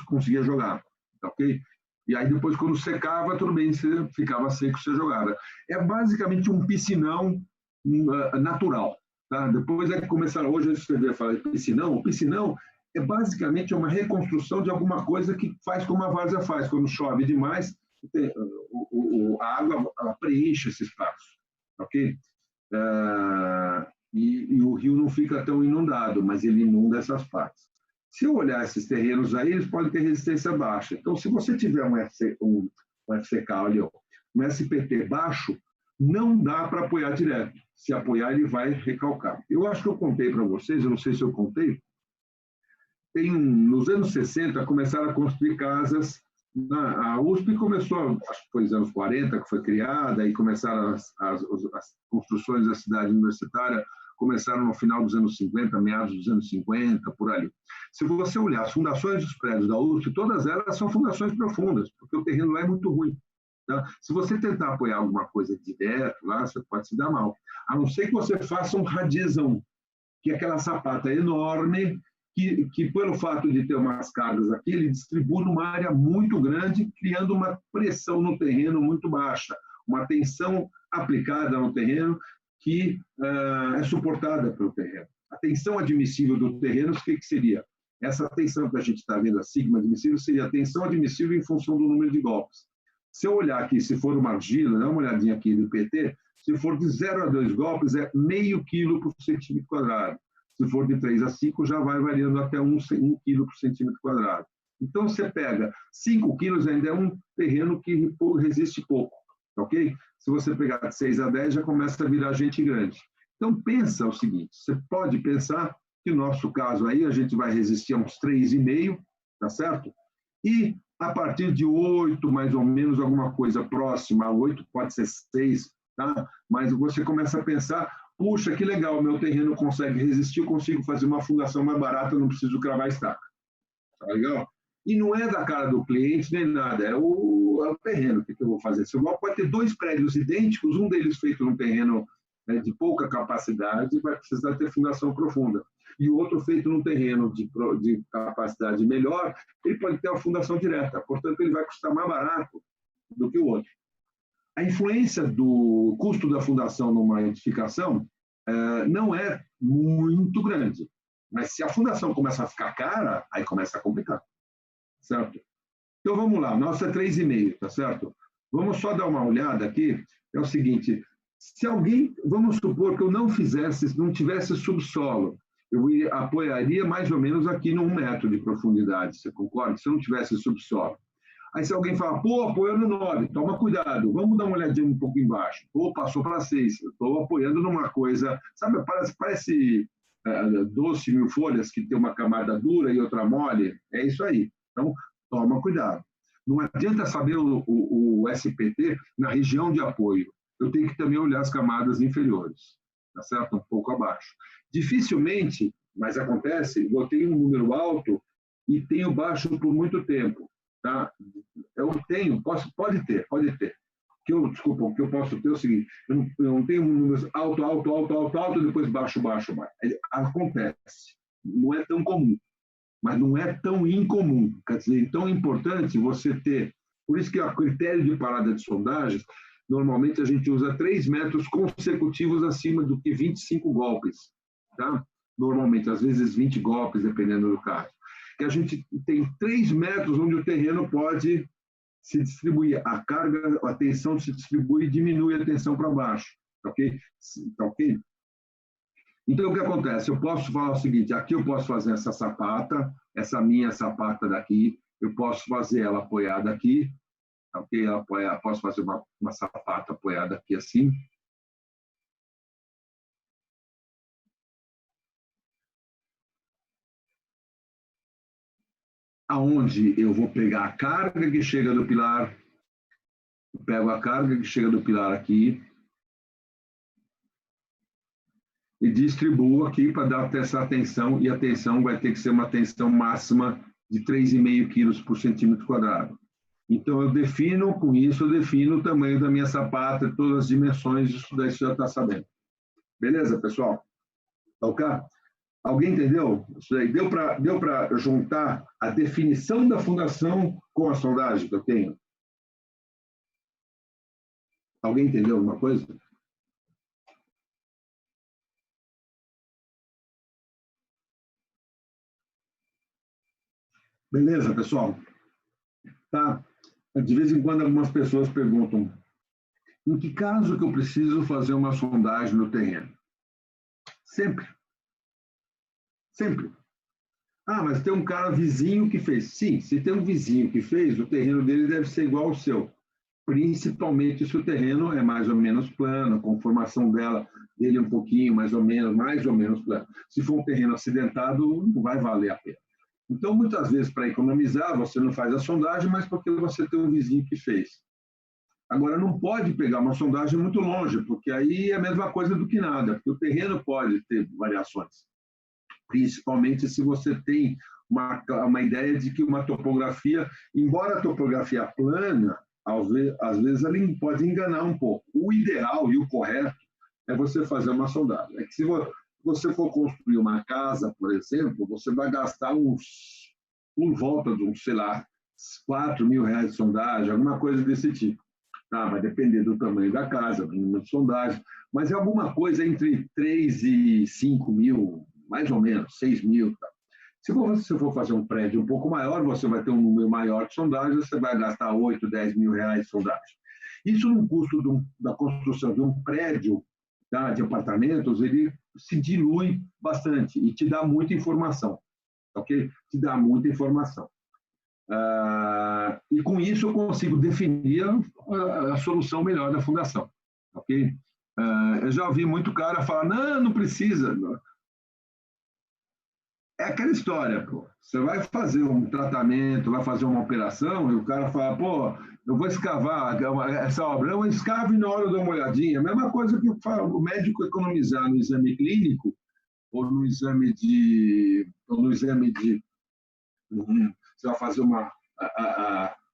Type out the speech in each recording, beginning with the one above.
conseguia jogar, ok? E aí depois, quando secava, tudo bem, você ficava seco, você jogava. É basicamente um piscinão natural, tá? Depois é que começaram, hoje a falar de piscinão. O piscinão é basicamente uma reconstrução de alguma coisa que faz como a várzea faz. Quando chove demais, a água ela preenche esse espaço, ok? E o rio não fica tão inundado, mas ele inunda essas partes. Se eu olhar esses terrenos aí, eles podem ter resistência baixa. Então, se você tiver um FCK, olha, um SPT baixo, não dá para apoiar direto. Se apoiar, ele vai recalcar. Eu acho que eu contei para vocês, eu não sei se eu contei, nos anos 60, começaram a construir casas. A USP começou, acho que foi nos anos 40 que foi criada, e começaram as construções da cidade universitária, começaram no final dos anos 50, meados dos anos 50, por ali. Se você olhar as fundações dos prédios da USP, todas elas são fundações profundas, porque o terreno lá é muito ruim. Tá? Se você tentar apoiar alguma coisa direto lá, você pode se dar mal. A não ser que você faça um radizão, que é aquela sapata enorme, que pelo fato de ter umas cargas aqui, ele distribui numa área muito grande, criando uma pressão no terreno muito baixa, uma tensão aplicada no terreno que é suportada pelo terreno. A tensão admissível do terreno, o que seria? Essa tensão que a gente está vendo, a sigma admissível, seria a tensão admissível em função do número de golpes. Se eu olhar aqui, se for uma argila, dá uma olhadinha aqui no PT, se for de 0 a 2 golpes, é meio quilo por centímetro quadrado. Se for de 3 a 5, já vai variando até 1 quilo por centímetro quadrado. Então, você pega 5 quilos, ainda é um terreno que resiste pouco, ok? Se você pegar de 6 a 10, já começa a virar gente grande. Então, pensa o seguinte, você pode pensar que, no nosso caso aí, a gente vai resistir a uns 3,5, tá certo? E, a partir de 8, mais ou menos, alguma coisa próxima a 8, pode ser 6, tá? Mas você começa a pensar, puxa, que legal, meu terreno consegue resistir, eu consigo fazer uma fundação mais barata, não preciso cravar estaca. Tá legal? E não é da cara do cliente nem nada, é o terreno. O que eu vou fazer? Você pode ter 2 prédios idênticos, um deles feito num terreno de pouca capacidade, vai precisar ter fundação profunda. E o outro feito num terreno de capacidade melhor, ele pode ter a fundação direta. Portanto, ele vai custar mais barato do que o outro. A influência do custo da fundação numa edificação não é muito grande. Mas se a fundação começa a ficar cara, aí começa a complicar. Certo? Então, vamos lá. Nossa é 3,5, tá certo? Vamos só dar uma olhada aqui. É o seguinte, se alguém, vamos supor que eu não tivesse subsolo, eu apoiaria mais ou menos aqui no 1 metro de profundidade, você concorda? Se eu não tivesse subsolo. Aí se alguém fala, pô, apoiando 9, toma cuidado, vamos dar uma olhadinha um pouco embaixo. Pô, passou para 6, eu estou apoiando numa coisa, sabe, parece doce mil folhas, que tem uma camada dura e outra mole, é isso aí. Então, toma cuidado. Não adianta saber o SPT na região de apoio. Eu tenho que também olhar as camadas inferiores, tá certo? Um pouco abaixo. Dificilmente, mas acontece, eu tenho um número alto e tenho baixo por muito tempo. Tá? Eu tenho, pode ter. Desculpa, o que eu posso ter é o seguinte, eu não tenho um número alto, depois baixo. Acontece. Não é tão comum, mas não é tão incomum. Quer dizer, então é importante você ter, por isso que o critério de parada de sondagens, normalmente a gente usa 3 metros consecutivos acima do que 25 golpes. Tá? Normalmente, às vezes 20 golpes, dependendo do caso. Que a gente tem 3 metros onde o terreno pode se distribuir. A carga, a tensão se distribui e diminui a tensão para baixo. Ok? Tá ok? Então, o que acontece? Eu posso falar o seguinte, aqui eu posso fazer essa sapata, essa minha sapata daqui, eu posso fazer ela apoiada aqui, ok? Posso fazer uma sapata apoiada aqui assim. Aonde eu vou pegar a carga que chega do pilar, eu pego a carga que chega do pilar aqui e distribuo aqui para dar essa tensão, e a tensão vai ter que ser uma tensão máxima de 3,5 quilos por centímetro quadrado. Então, eu defino o tamanho da minha sapata, todas as dimensões, isso daí você já está sabendo. Beleza, pessoal? Ok? Alguém entendeu? Isso aí deu para juntar a definição da fundação com a sondagem que eu tenho? Alguém entendeu alguma coisa? Beleza, pessoal? Tá. De vez em quando algumas pessoas perguntam: em que caso que eu preciso fazer uma sondagem no terreno? Sempre, sempre. Ah, mas tem um cara vizinho que fez. Sim, se tem um vizinho que fez, o terreno dele deve ser igual ao seu. Principalmente se o terreno é mais ou menos plano, a conformação dele é um pouquinho mais ou menos plano. Se for um terreno acidentado, não vai valer a pena. Então, muitas vezes, para economizar, você não faz a sondagem, mas porque você tem um vizinho que fez. Agora, não pode pegar uma sondagem muito longe, porque aí é a mesma coisa do que nada, porque o terreno pode ter variações, principalmente se você tem uma ideia de que uma topografia, embora a topografia plana, às vezes ela pode enganar um pouco. O ideal e o correto é você fazer uma sondagem. É que se você for construir uma casa, por exemplo, você vai gastar por volta de uns, sei lá, R$ 4.000 de sondagem, alguma coisa desse tipo. Tá, vai depender do tamanho da casa, do número de sondagem, mas é alguma coisa entre 3 e 5 mil, mais ou menos, 6 mil. Tá? Se você for fazer um prédio um pouco maior, você vai ter um número maior de sondagens, você vai gastar 8, 10 mil reais de sondagem. Isso no custo da construção de um prédio, tá, de apartamentos, ele se dilui bastante e te dá muita informação, ok? Te dá muita informação. E com isso eu consigo definir a solução melhor da fundação, ok? Eu já ouvi muito cara falar, não, não precisa. É aquela história, pô. Você vai fazer um tratamento, vai fazer uma operação, e o cara fala, pô, eu vou escavar essa obra. Eu escavo e na hora eu dou uma olhadinha. A mesma coisa que o médico economizar no exame clínico ou no exame de você vai fazer o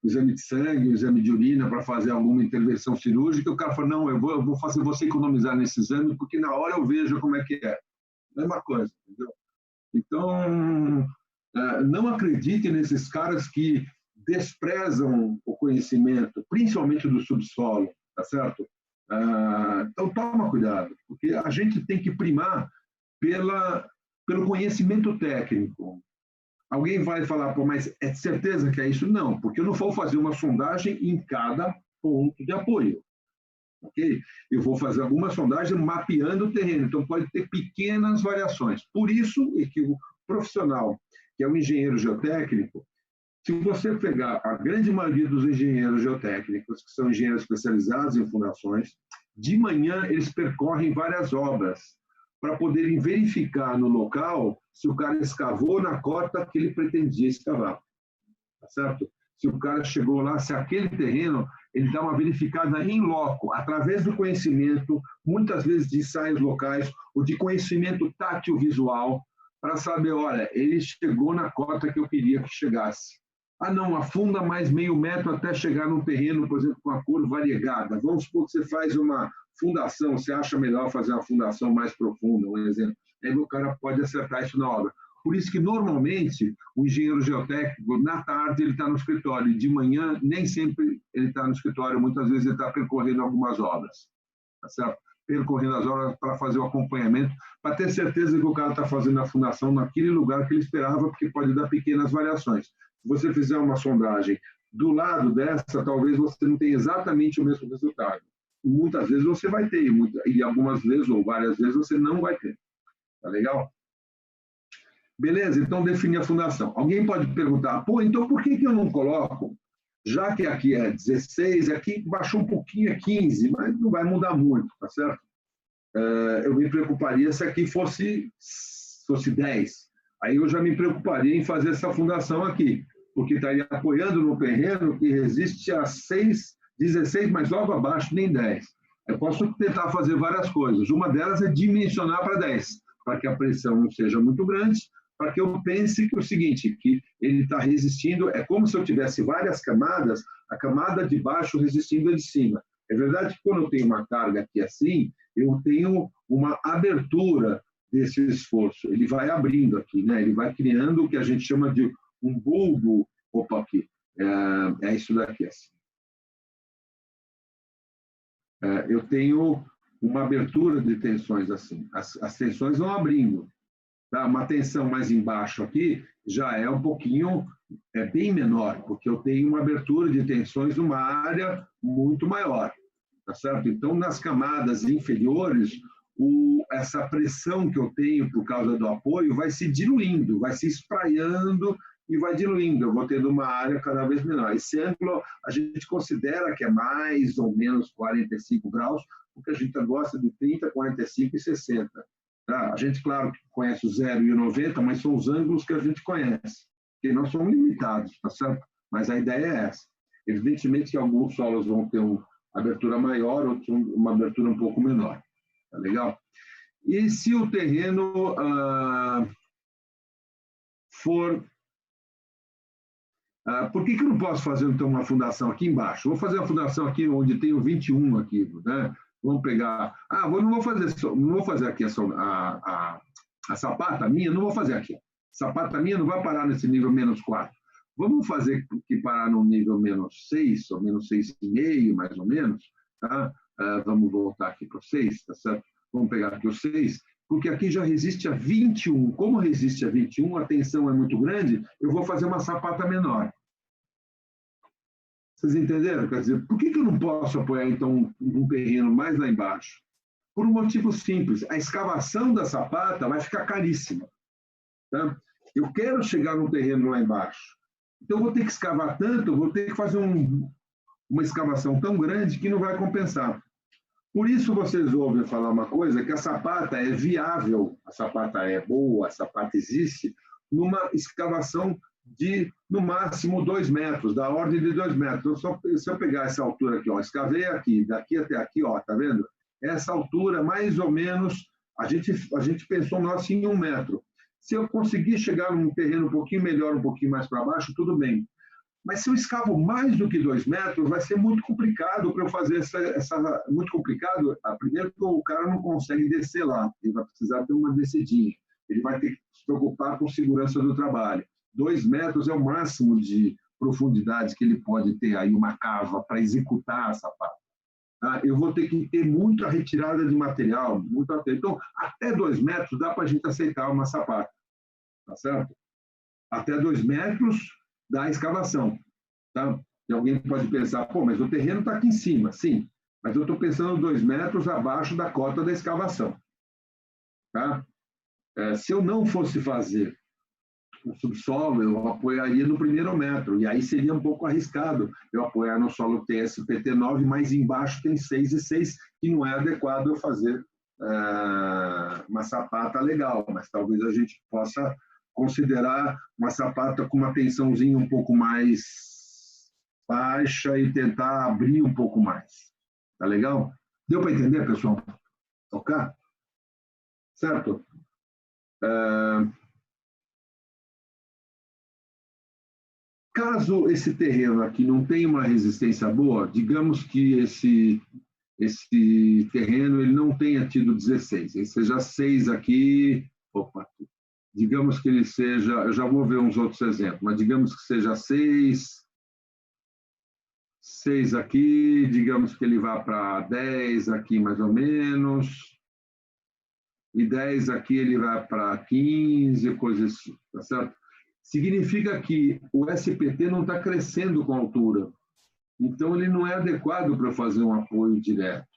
exame de sangue, o exame de urina para fazer alguma intervenção cirúrgica, o cara fala, não, eu vou fazer você economizar nesse exame, porque na hora eu vejo como é que é. Mesma coisa, entendeu? Então, não acredite nesses caras que desprezam o conhecimento, principalmente do subsolo, tá certo? Então, toma cuidado, porque a gente tem que primar pelo conhecimento técnico. Alguém vai falar, pô, mas é certeza que é isso? Não, porque eu não vou fazer uma sondagem em cada ponto de apoio. Okay? Eu vou fazer alguma sondagem mapeando o terreno, então pode ter pequenas variações. Por isso é que o profissional, que é o engenheiro geotécnico, se você pegar a grande maioria dos engenheiros geotécnicos, que são engenheiros especializados em fundações, de manhã eles percorrem várias obras para poderem verificar no local se o cara escavou na cota que ele pretendia escavar. Tá certo? Se o cara chegou lá, se aquele terreno, ele dá uma verificada em loco, através do conhecimento, muitas vezes de ensaios locais, ou de conhecimento tátil-visual, para saber, olha, ele chegou na cota que eu queria que chegasse. Ah, não, afunda mais meio metro até chegar num terreno, por exemplo, com a cor variegada. Vamos supor que você faz uma fundação, você acha melhor fazer uma fundação mais profunda, um exemplo. Aí o cara pode acertar isso na obra. Por isso que, normalmente, o engenheiro geotécnico, na tarde, ele está no escritório, e de manhã, nem sempre ele está no escritório, muitas vezes ele está percorrendo algumas obras, tá certo? Percorrendo as obras para fazer o acompanhamento, para ter certeza que o cara está fazendo a fundação naquele lugar que ele esperava, porque pode dar pequenas variações. Se você fizer uma sondagem do lado dessa, talvez você não tenha exatamente o mesmo resultado. Muitas vezes você vai ter, e algumas vezes, ou várias vezes, você não vai ter. Tá legal? Beleza, então definir a fundação. Alguém pode perguntar, pô, então por que eu não coloco, já que aqui é 16, aqui baixou um pouquinho, é 15, mas não vai mudar muito, tá certo? Eu me preocuparia se aqui fosse 10. Aí eu já me preocuparia em fazer essa fundação aqui, porque estaria apoiando no terreno que resiste a 16, mas logo abaixo nem 10. Eu posso tentar fazer várias coisas. Uma delas é dimensionar para 10, para que a pressão não seja muito grande, para que eu pense que é o seguinte, que ele está resistindo, é como se eu tivesse várias camadas, a camada de baixo resistindo a de cima. É verdade que quando eu tenho uma carga aqui assim, eu tenho uma abertura desse esforço. Ele vai abrindo aqui, né? Ele vai criando o que a gente chama de um bulbo. Opa, aqui. É isso daqui, assim. Eu tenho uma abertura de tensões assim. As tensões vão abrindo. Tá? Uma tensão mais embaixo aqui já é um pouquinho, bem menor, porque eu tenho uma abertura de tensões numa área muito maior. Tá certo? Então, nas camadas inferiores, essa pressão que eu tenho por causa do apoio vai se diluindo, vai se espraiando e vai diluindo. Eu vou tendo uma área cada vez menor. Esse ângulo a gente considera que é mais ou menos 45 graus, porque a gente gosta de 30, 45 e 60. Tá? A gente, claro, conhece o 0 e o 90, mas são os ângulos que a gente conhece, que não são limitados, tá certo? Mas a ideia é essa. Evidentemente que alguns solos vão ter uma abertura maior, outros uma abertura um pouco menor. Tá legal? E se o terreno for... por que eu não posso fazer, então, uma fundação aqui embaixo? Vou fazer uma fundação aqui onde tem o 21 aqui, né? Vamos pegar... não vou fazer aqui a sapata minha, não vou fazer aqui. A sapata minha não vai parar nesse nível menos 4. Vamos fazer que parar no nível menos 6, ou menos 6,5, mais ou menos. Tá? Vamos voltar aqui para o 6, tá certo? Vamos pegar aqui o 6, porque aqui já resiste a 21. Como resiste a 21, a tensão é muito grande, eu vou fazer uma sapata menor. Vocês entenderam? Quer dizer, por que eu não posso apoiar, então, um terreno mais lá embaixo? Por um motivo simples. A escavação da sapata vai ficar caríssima. Tá? Eu quero chegar num terreno lá embaixo. Então, eu vou ter que escavar tanto, eu vou ter que fazer uma escavação tão grande que não vai compensar. Por isso, vocês ouvem falar uma coisa, que a sapata é viável, a sapata é boa, a sapata existe, numa escavação de, no máximo, 2 metros, da ordem de 2 metros. Então, se eu pegar essa altura aqui, ó, escavei aqui, daqui até aqui, ó, tá vendo? Essa altura, mais ou menos, a gente pensou nós em 1 metro. Se eu conseguir chegar num terreno um pouquinho melhor, um pouquinho mais para baixo, tudo bem. Mas se eu escavo mais do que 2 metros, vai ser muito complicado para eu fazer muito complicado. Primeiro que o cara não consegue descer lá, ele vai precisar ter uma descidinha. Ele vai ter que se preocupar com segurança do trabalho. 2 metros é o máximo de profundidade que ele pode ter aí, uma cava para executar a sapata. Tá? Eu vou ter que ter muita retirada de material, muito material. Então, até 2 metros dá para a gente aceitar uma sapata. Tá certo? Até 2 metros da escavação. Tá? E alguém pode pensar, pô, mas o terreno está aqui em cima. Sim, mas eu estou pensando 2 metros abaixo da cota da escavação. Tá? Se eu não fosse fazer o subsolo, eu apoiaria no primeiro metro, e aí seria um pouco arriscado eu apoiar no solo TSPT9, mas embaixo tem 6,6, que não é adequado eu fazer uma sapata legal, mas talvez a gente possa considerar uma sapata com uma tensãozinha um pouco mais baixa e tentar abrir um pouco mais. Tá legal? Deu para entender, pessoal? Tocar? Certo? Caso esse terreno aqui não tenha uma resistência boa, digamos que esse terreno ele não tenha tido 16, ele seja 6 aqui, opa, digamos que ele seja, eu já vou ver uns outros exemplos, mas digamos que seja 6 aqui, digamos que ele vá para 10 aqui mais ou menos, e 10 aqui ele vai para 15, coisas assim, tá certo? Significa que o SPT não está crescendo com a altura. Então, ele não é adequado para fazer um apoio direto.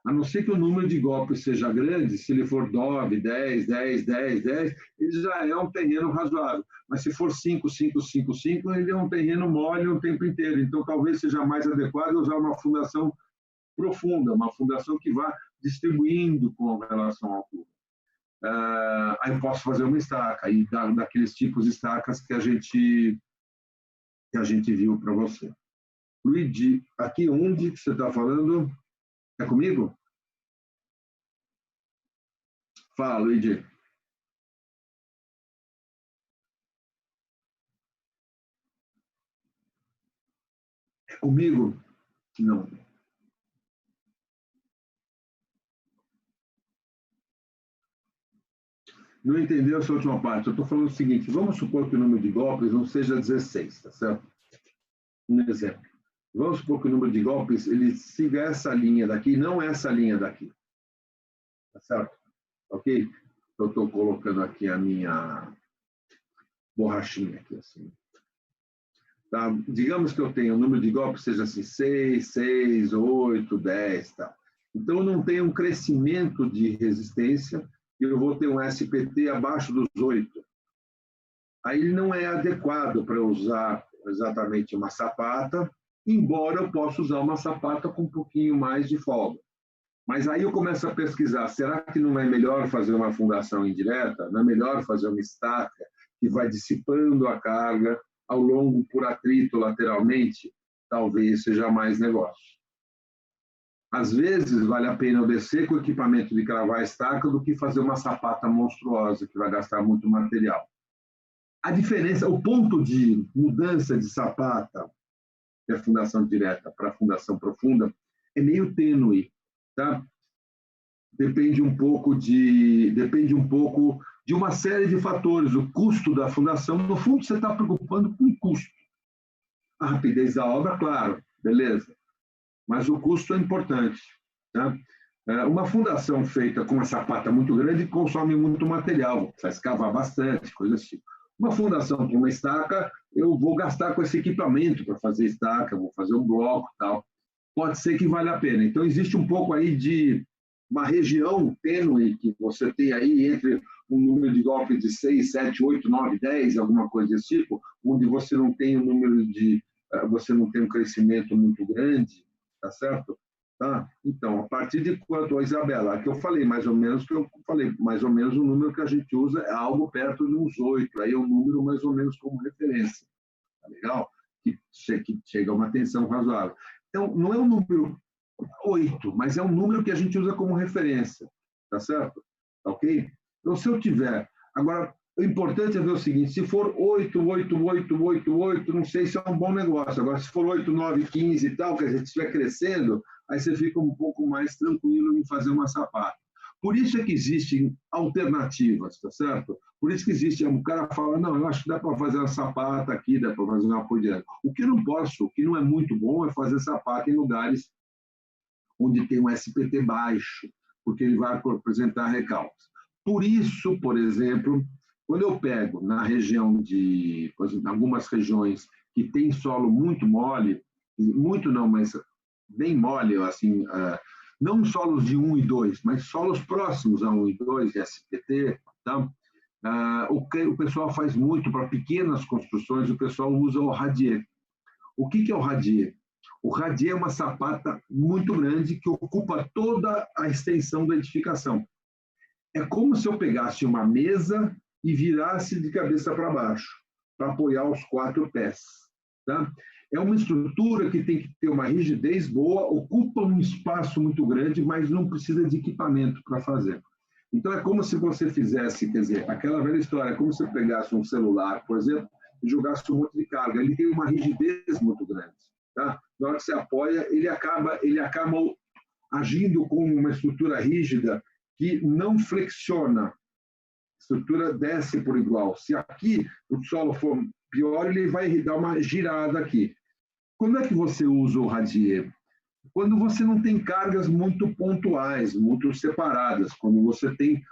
A não ser que o número de golpes seja grande, se ele for 9, 10, 10, 10, 10, ele já é um terreno razoável. Mas se for 5, 5, 5, 5, ele é um terreno mole o tempo inteiro. Então, talvez seja mais adequado usar uma fundação profunda, uma fundação que vá distribuindo com relação à altura. Aí eu posso fazer uma estaca, e daqueles tipos de estacas que a gente viu para você. Luigi, aqui onde que você está falando? É comigo? Fala, Luigi. É comigo? Não. não entendeu essa última parte. Eu estou falando o seguinte, vamos supor que o número de golpes não seja 16, tá certo? Um exemplo. Vamos supor que o número de golpes ele siga essa linha daqui, não essa linha daqui. Tá certo? Ok? Eu estou colocando aqui a minha borrachinha aqui, assim. Tá? Digamos que eu tenho o número de golpes seja assim, 6, 6, 8, 10, tá? Então, eu não tenho um crescimento de resistência e eu vou ter um SPT abaixo dos 8. Aí ele não é adequado para usar exatamente uma sapata, embora eu possa usar uma sapata com um pouquinho mais de folga. Mas aí eu começo a pesquisar, será que não é melhor fazer uma fundação indireta? Não é melhor fazer uma estaca que vai dissipando a carga ao longo por atrito lateralmente? Talvez seja mais negócio. Às vezes, vale a pena eu descer com o equipamento de cravar a estaca do que fazer uma sapata monstruosa, que vai gastar muito material. A diferença, o ponto de mudança de sapata, que é a fundação direta para a fundação profunda, é meio tênue, tá? Depende um pouco de uma série de fatores. O custo da fundação, no fundo, você está preocupando com o custo. A rapidez da obra, claro, beleza. Mas o custo é importante, tá? Uma fundação feita com uma sapata muito grande consome muito material, vai escavar bastante, coisas assim. Uma fundação com uma estaca, eu vou gastar com esse equipamento para fazer estaca, vou fazer um bloco e tal. Pode ser que valha a pena. Então, existe um pouco aí de uma região tênue que você tem aí entre um número de golpes de 6, 7, 8, 9, 10, alguma coisa desse tipo, onde você não tem você não tem um crescimento muito grande, tá certo? Tá? Então, a partir de quanto, Isabela, que eu falei mais ou menos, o número que a gente usa é algo perto de uns 8, aí é um número mais ou menos como referência, tá legal? Que chega a uma tensão razoável. Então, não é um número 8, mas é um número que a gente usa como referência, tá certo? Tá ok? Então, se eu tiver... Agora, o importante é ver o seguinte, se for 8, 8, 8, 8, 8, não sei se é um bom negócio. Agora, se for 8, 9, 15 e tal, que a gente estiver crescendo, aí você fica um pouco mais tranquilo em fazer uma sapata. Por isso é que existem alternativas, tá certo? Por isso que existe, um cara fala, não, eu acho que dá para fazer uma sapata aqui, dá para fazer uma apoio direto. O que eu não posso, o que não é muito bom é fazer sapata em lugares onde tem um SPT baixo, porque ele vai apresentar recalques. Por isso, por exemplo, quando eu pego na região de, por exemplo, algumas regiões que tem solo muito mole, muito não, mas bem mole, assim, não solos de 1 e 2, mas solos próximos a 1 e 2, de SPT, tá? O pessoal faz muito para pequenas construções, o pessoal usa o radier. O que é o radier? O radier é uma sapata muito grande que ocupa toda a extensão da edificação. É como se eu pegasse uma mesa e virasse de cabeça para baixo, para apoiar os 4 pés. Tá? É uma estrutura que tem que ter uma rigidez boa, ocupa um espaço muito grande, mas não precisa de equipamento para fazer. Então, é como se você fizesse, quer dizer, aquela velha história, é como se você pegasse um celular, por exemplo, e jogasse um monte de carga. Ele tem uma rigidez muito grande. Tá? Na hora que você apoia, ele acaba agindo como uma estrutura rígida que não flexiona. A estrutura desce por igual. Se aqui o solo for pior, ele vai dar uma girada aqui. Quando é que você usa o radier? Quando você não tem cargas muito pontuais, muito separadas, quando você tem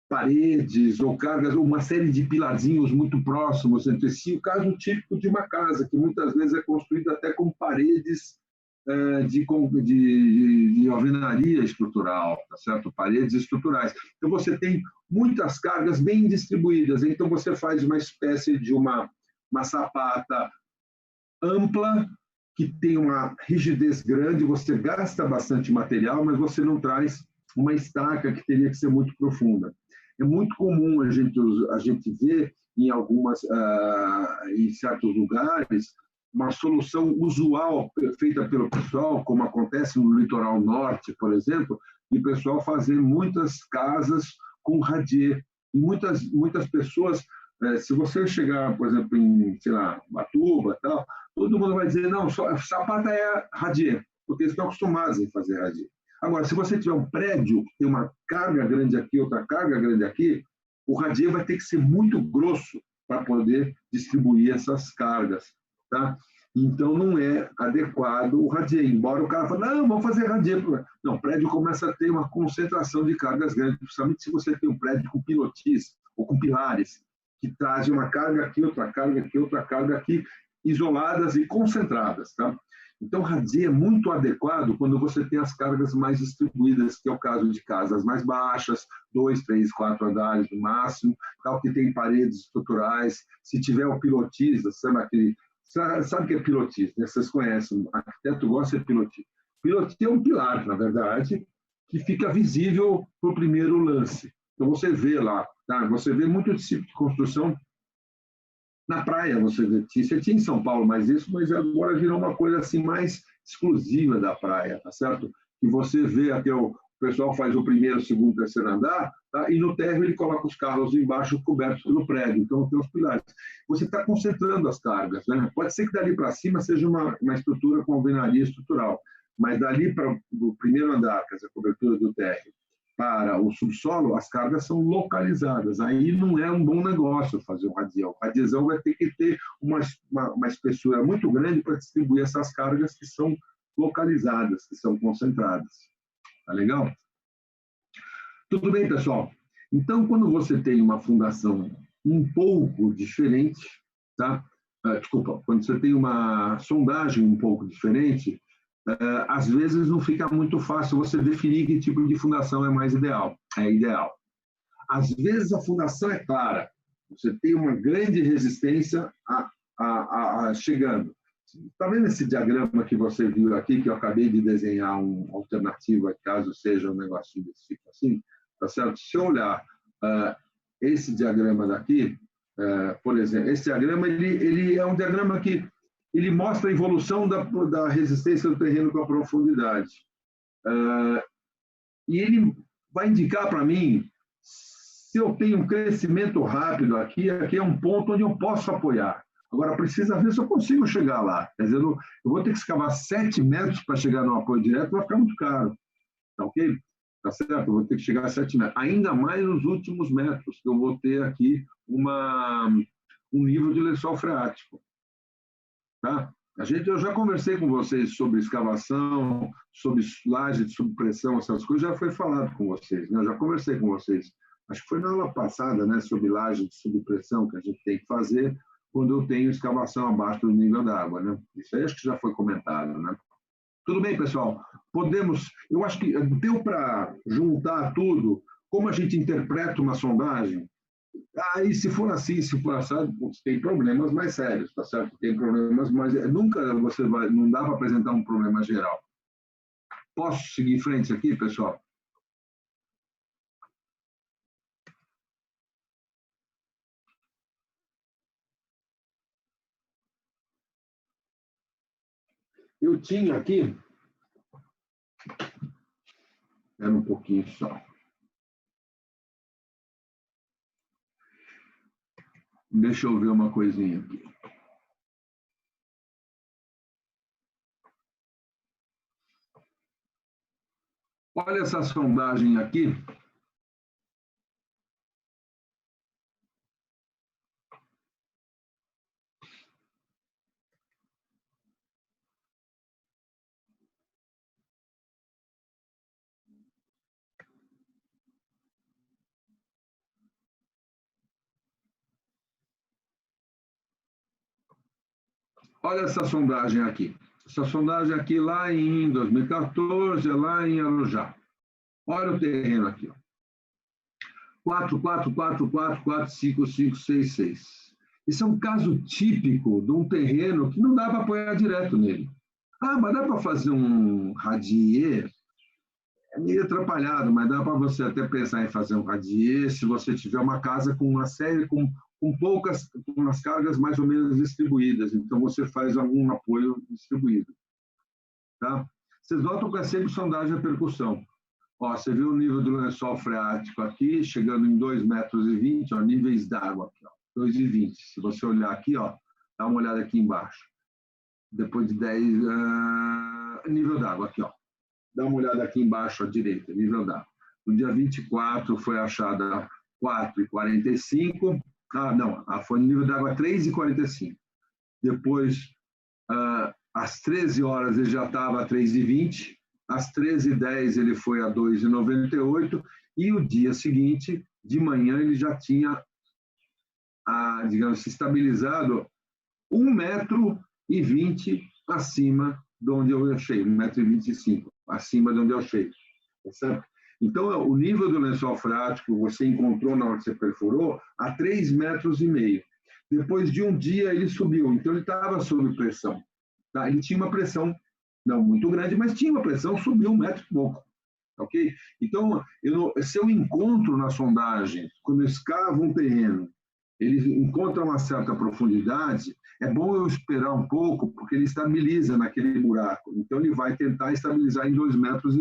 paredes ou cargas, uma série de pilarzinhos muito próximos entre si, o caso típico de uma casa, que muitas vezes é construída até com paredes de alvenaria estrutural, tá certo? Paredes estruturais. Então, você tem muitas cargas bem distribuídas, então você faz uma espécie de uma sapata ampla, que tem uma rigidez grande, você gasta bastante material, mas você não traz uma estaca que teria que ser muito profunda. É muito comum a gente ver em certos lugares uma solução usual feita pelo pessoal, como acontece no litoral norte, por exemplo, de o pessoal fazer muitas casas com radier. E muitas pessoas, se você chegar, por exemplo, em, sei lá, Ubatuba, todo mundo vai dizer, não, sapata é radier, porque eles estão acostumados em fazer radier. Agora, se você tiver um prédio que tem uma carga grande aqui, outra carga grande aqui, o radier vai ter que ser muito grosso para poder distribuir essas cargas, tá? Então, não é adequado o radier, embora o cara fale, não, vamos fazer radier. Não, o prédio começa a ter uma concentração de cargas grandes, principalmente se você tem um prédio com pilotis ou com pilares, que trazem uma carga aqui, outra carga aqui, outra carga aqui, isoladas e concentradas, tá? Então, radier é muito adequado quando você tem as cargas mais distribuídas, que é o caso de casas mais baixas, 2, 3, 4 andares no máximo, tal, que tem paredes estruturais. Se tiver o pilotis, sabe o que é pilotis, né? Vocês conhecem, o arquiteto gosta de pilotis. Pilotis é um pilar, na verdade, que fica visível para o primeiro lance. Então, você vê lá, tá? Você vê muito esse tipo de construção na praia, você tinha em São Paulo mais isso, mas agora virou uma coisa assim mais exclusiva da praia, tá certo? E você vê até o pessoal faz o primeiro, segundo, terceiro andar, tá? E no térreo ele coloca os carros embaixo cobertos pelo prédio, então tem os pilares. Você está concentrando as cargas, né? Pode ser que dali para cima seja uma estrutura com alvenaria estrutural, mas dali para o primeiro andar, quer dizer, a cobertura do térreo, para o subsolo, as cargas são localizadas. Aí não é um bom negócio fazer um radial. O radiezão vai ter que ter uma espessura muito grande para distribuir essas cargas que são localizadas, que são concentradas. Tá legal? Tudo bem, pessoal? Então, quando você tem uma fundação um pouco diferente, tá? Desculpa, quando você tem uma sondagem um pouco diferente, às vezes não fica muito fácil você definir que tipo de fundação é mais ideal. É ideal. Às vezes a fundação é clara, você tem uma grande resistência chegando. Está vendo esse diagrama que você viu aqui, que eu acabei de desenhar um alternativo, caso seja um negocinho desse tipo assim? Tá certo? Se eu olhar esse diagrama daqui, por exemplo, esse diagrama ele é um diagrama que ele mostra a evolução da resistência do terreno com a profundidade. E ele vai indicar para mim se eu tenho um crescimento rápido aqui é um ponto onde eu posso apoiar. Agora, precisa ver se eu consigo chegar lá. Quer dizer, eu vou ter que escavar 7 metros para chegar no apoio direto, vai ficar muito caro. Tá ok? Tá certo? Eu vou ter que chegar a 7 metros. Ainda mais nos últimos metros, que eu vou ter aqui um nível de lençol freático. Tá? Eu já conversei com vocês sobre escavação, sobre laje de subpressão, essas coisas, já foi falado com vocês, né? Eu já conversei com vocês. Acho que foi na aula passada, né, sobre laje de subpressão que a gente tem que fazer quando eu tenho escavação abaixo do nível da água, né? Isso aí acho que já foi comentado, né? Tudo bem, pessoal? Eu acho que deu para juntar tudo, como a gente interpreta uma sondagem. Aí, se for assim, se for assado, tem problemas mais sérios, tá certo? Tem problemas mais... Nunca não dá para apresentar um problema geral. Posso seguir em frente aqui, pessoal? Eu tinha aqui... Era um pouquinho só. Deixa eu ver uma coisinha aqui. Olha essa sondagem aqui. Olha essa sondagem aqui. Essa sondagem aqui lá em 2014, lá em Arujá. Olha o terreno aqui. 4, 4, 4, 4, 4, 5, 5, 6, 6. Esse é um caso típico de um terreno que não dá para apoiar direto nele. Ah, mas dá para fazer um radier? É meio atrapalhado, mas dá para você até pensar em fazer um radier se você tiver uma casa com uma série, com poucas, com umas cargas mais ou menos distribuídas. Então, você faz algum apoio distribuído. Tá? Vocês notam que é sempre sondagem a percussão. Ó, você viu o nível do lençol freático aqui, chegando em 2,20 metros, ó, níveis d'água aqui, ó, 2,20. Se você olhar aqui, ó, dá uma olhada aqui embaixo. Depois de 10, nível d'água aqui, ó. dá uma olhada aqui embaixo à direita, nível d'água. No dia 24 foi achada 4,45. Foi no nível d'água 3,45. Depois, às 13 horas, ele já estava a 3,20. Às 13h10, ele foi a 2,98. E o dia seguinte, de manhã, ele já tinha, digamos, se estabilizado 1,20 m acima de onde eu achei, 1,25 m acima de onde eu achei. Certo? Então, o nível do lençol freático você encontrou na hora que você perfurou a 3,5 metros. Depois de um dia, ele subiu. Então, ele estava sob pressão. Tá? Ele tinha uma pressão, não muito grande, mas tinha uma pressão, subiu 1 metro e pouco. Ok? Então, se eu encontro na sondagem, quando eu escavo um terreno, ele encontra uma certa profundidade, é bom eu esperar um pouco, porque ele estabiliza naquele buraco. Então, ele vai tentar estabilizar em 2,20 metros.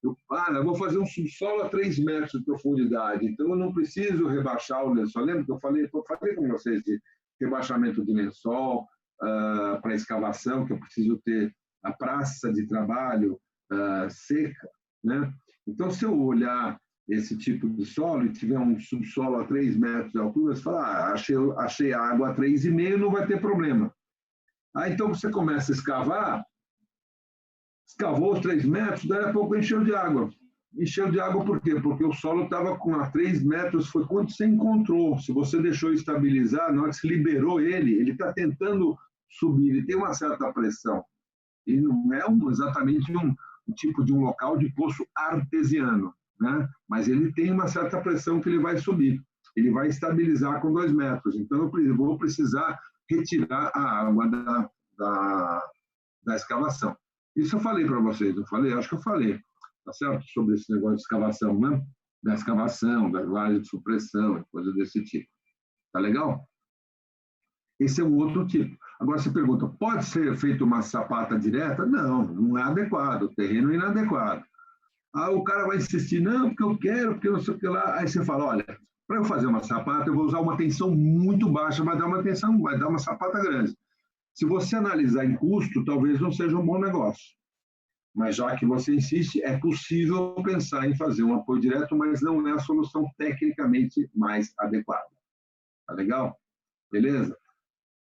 Eu vou fazer um subsolo a 3 metros de profundidade, então eu não preciso rebaixar o lençol. Lembra que eu falei com vocês de rebaixamento de lençol para escavação, que eu preciso ter a praça de trabalho seca, né? Então, se eu olhar esse tipo de solo e tiver um subsolo a 3 metros de altura, você fala, achei água a 3,5, não vai ter problema. Então você começa a escavar, escavou os 3 metros, daí a pouco encheu de água. Encheu de água por quê? Porque o solo estava com a 3 metros, foi quando você encontrou. Se você deixou estabilizar, na hora que você liberou ele está tentando subir, ele tem uma certa pressão. E não é exatamente um tipo de um local de poço artesiano, né? Mas ele tem uma certa pressão que ele vai subir. Ele vai estabilizar com 2 metros. Então, eu vou precisar retirar a água da escavação. Isso eu falei para vocês, não falei? Acho que eu falei, tá certo? Sobre esse negócio de escavação, né? Da escavação, das vagens de supressão, coisa desse tipo. Tá legal? Esse é um outro tipo. Agora você pergunta, pode ser feita uma sapata direta? Não, não é adequado, o terreno é inadequado. O cara vai insistir, não, porque eu quero, porque não sei o que lá. Aí você fala, olha, para eu fazer uma sapata, eu vou usar uma tensão muito baixa, vai dar uma sapata grande. Se você analisar em custo, talvez não seja um bom negócio. Mas já que você insiste, é possível pensar em fazer um apoio direto, mas não é a solução tecnicamente mais adequada. Tá legal? Beleza?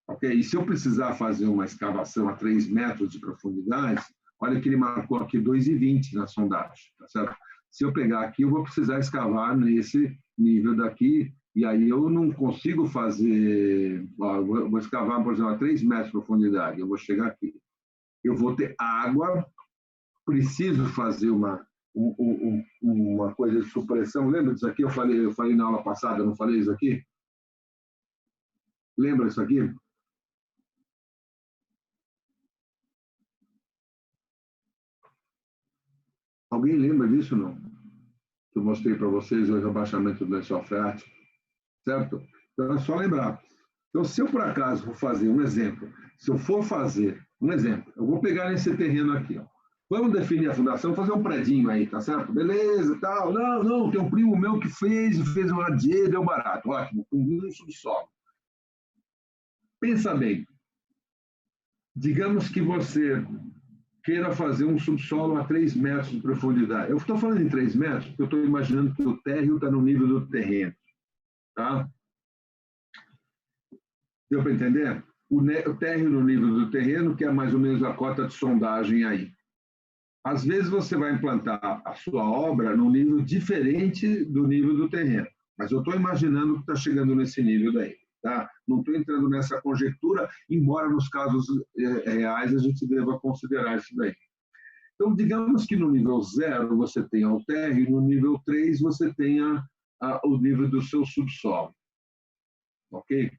Ok? E se eu precisar fazer uma escavação a 3 metros de profundidade, olha que ele marcou aqui 2,20 na sondagem. Tá certo? Se eu pegar aqui, eu vou precisar escavar nesse nível daqui, e aí eu não consigo fazer... Eu vou escavar, por exemplo, a 3 metros de profundidade. Eu vou chegar aqui. Eu vou ter água, preciso fazer uma coisa de supressão. Lembra disso aqui? Eu falei na aula passada, não falei isso aqui? Lembra isso aqui? Alguém lembra disso, não? Que eu mostrei para vocês o rebaixamento do lençol freático, certo? Então, é só lembrar. Então, se eu, por acaso, for fazer um exemplo, se eu for fazer um exemplo, eu vou pegar nesse terreno aqui, ó. Vamos definir a fundação, fazer um predinho aí, tá certo? Beleza, tal. Não, tem um primo meu que fez um radier, deu barato. Ótimo, com um subsolo. Pensa bem. Digamos que você queira fazer um subsolo a 3 metros de profundidade. Eu estou falando em 3 metros porque eu estou imaginando que o térreo está no nível do terreno. Tá? Deu para entender? O térreo no nível do terreno, que é mais ou menos a cota de sondagem aí. Às vezes você vai implantar a sua obra num nível diferente do nível do terreno, mas eu estou imaginando que está chegando nesse nível daí. Tá? Não estou entrando nessa conjectura, embora nos casos reais a gente deva considerar isso daí. Então, digamos que no nível 0 você tenha o térreo, e no nível 3 você tenha o nível do seu subsolo. Ok?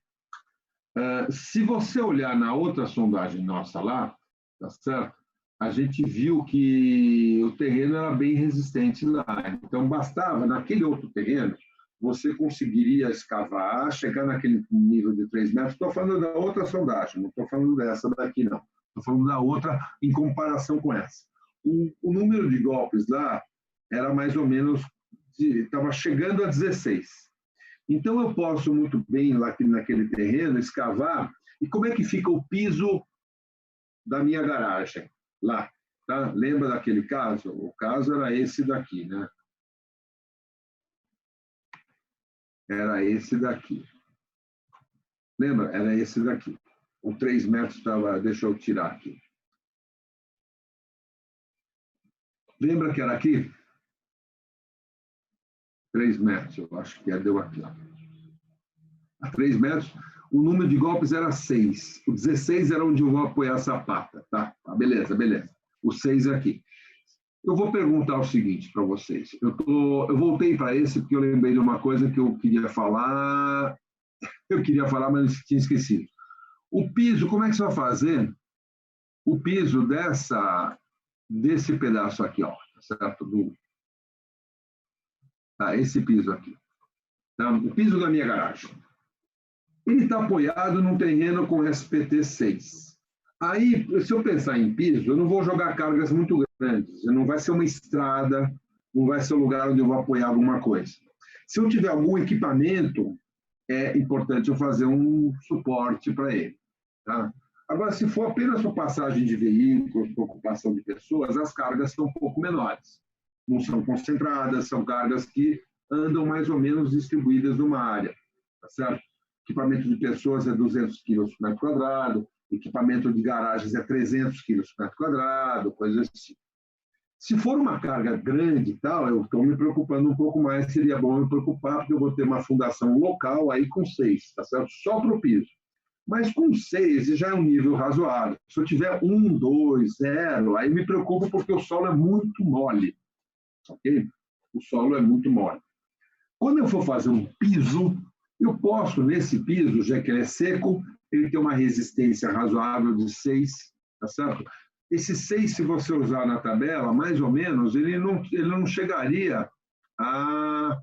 Se você olhar na outra sondagem nossa lá, tá certo? A gente viu que o terreno era bem resistente lá. Então, bastava, naquele outro terreno, você conseguiria escavar, chegar naquele nível de 3 metros. Estou falando da outra sondagem, não estou falando dessa daqui, não. Estou falando da outra em comparação com essa. O número de golpes lá era mais ou menos, estava chegando a 16. Então, eu posso muito bem, lá naquele terreno, escavar. E como é que fica o piso da minha garagem? Lá. Tá? Lembra daquele caso? O caso era esse daqui, né? Era esse daqui. Lembra? Era esse daqui. O 3 metros estava... Deixa eu tirar aqui. Lembra que era aqui? 3 metros, eu acho que deu aqui. Ó. A 3 metros, o número de golpes era 6. O 16 era onde eu vou apoiar a sapata. Tá? Beleza, beleza. O 6 é aqui. Eu vou perguntar o seguinte para vocês. Eu voltei para esse porque eu lembrei de uma coisa que eu queria falar. Eu queria falar, mas tinha esquecido. O piso, como é que você vai fazer? O piso desse pedaço aqui, ó, certo? Esse piso aqui. Tá? O piso da minha garagem. Ele está apoiado num terreno com SPT 6. Aí, se eu pensar em piso, eu não vou jogar cargas muito grandes. Não vai ser uma estrada, não vai ser um lugar onde eu vou apoiar alguma coisa. Se eu tiver algum equipamento, é importante eu fazer um suporte para ele. Tá? Agora, se for apenas para passagem de veículos, para ocupação de pessoas, as cargas são um pouco menores. Não são concentradas, são cargas que andam mais ou menos distribuídas numa área. Tá certo? Equipamento de pessoas é 200 quilos por metro quadrado, equipamento de garagens é 300 quilos por metro quadrado, coisas assim. Se for uma carga grande e tal, eu estou me preocupando um pouco mais, seria bom me preocupar, porque eu vou ter uma fundação local aí com 6, tá certo? Só para o piso. Mas com 6 já é um nível razoável. Se eu tiver 1, 2, 0, aí me preocupo porque o solo é muito mole. Ok? O solo é muito mole. Quando eu for fazer um piso, eu posso, nesse piso, já que ele é seco, ele tem uma resistência razoável de 6, tá certo? Esse 6, se você usar na tabela, mais ou menos, ele não chegaria a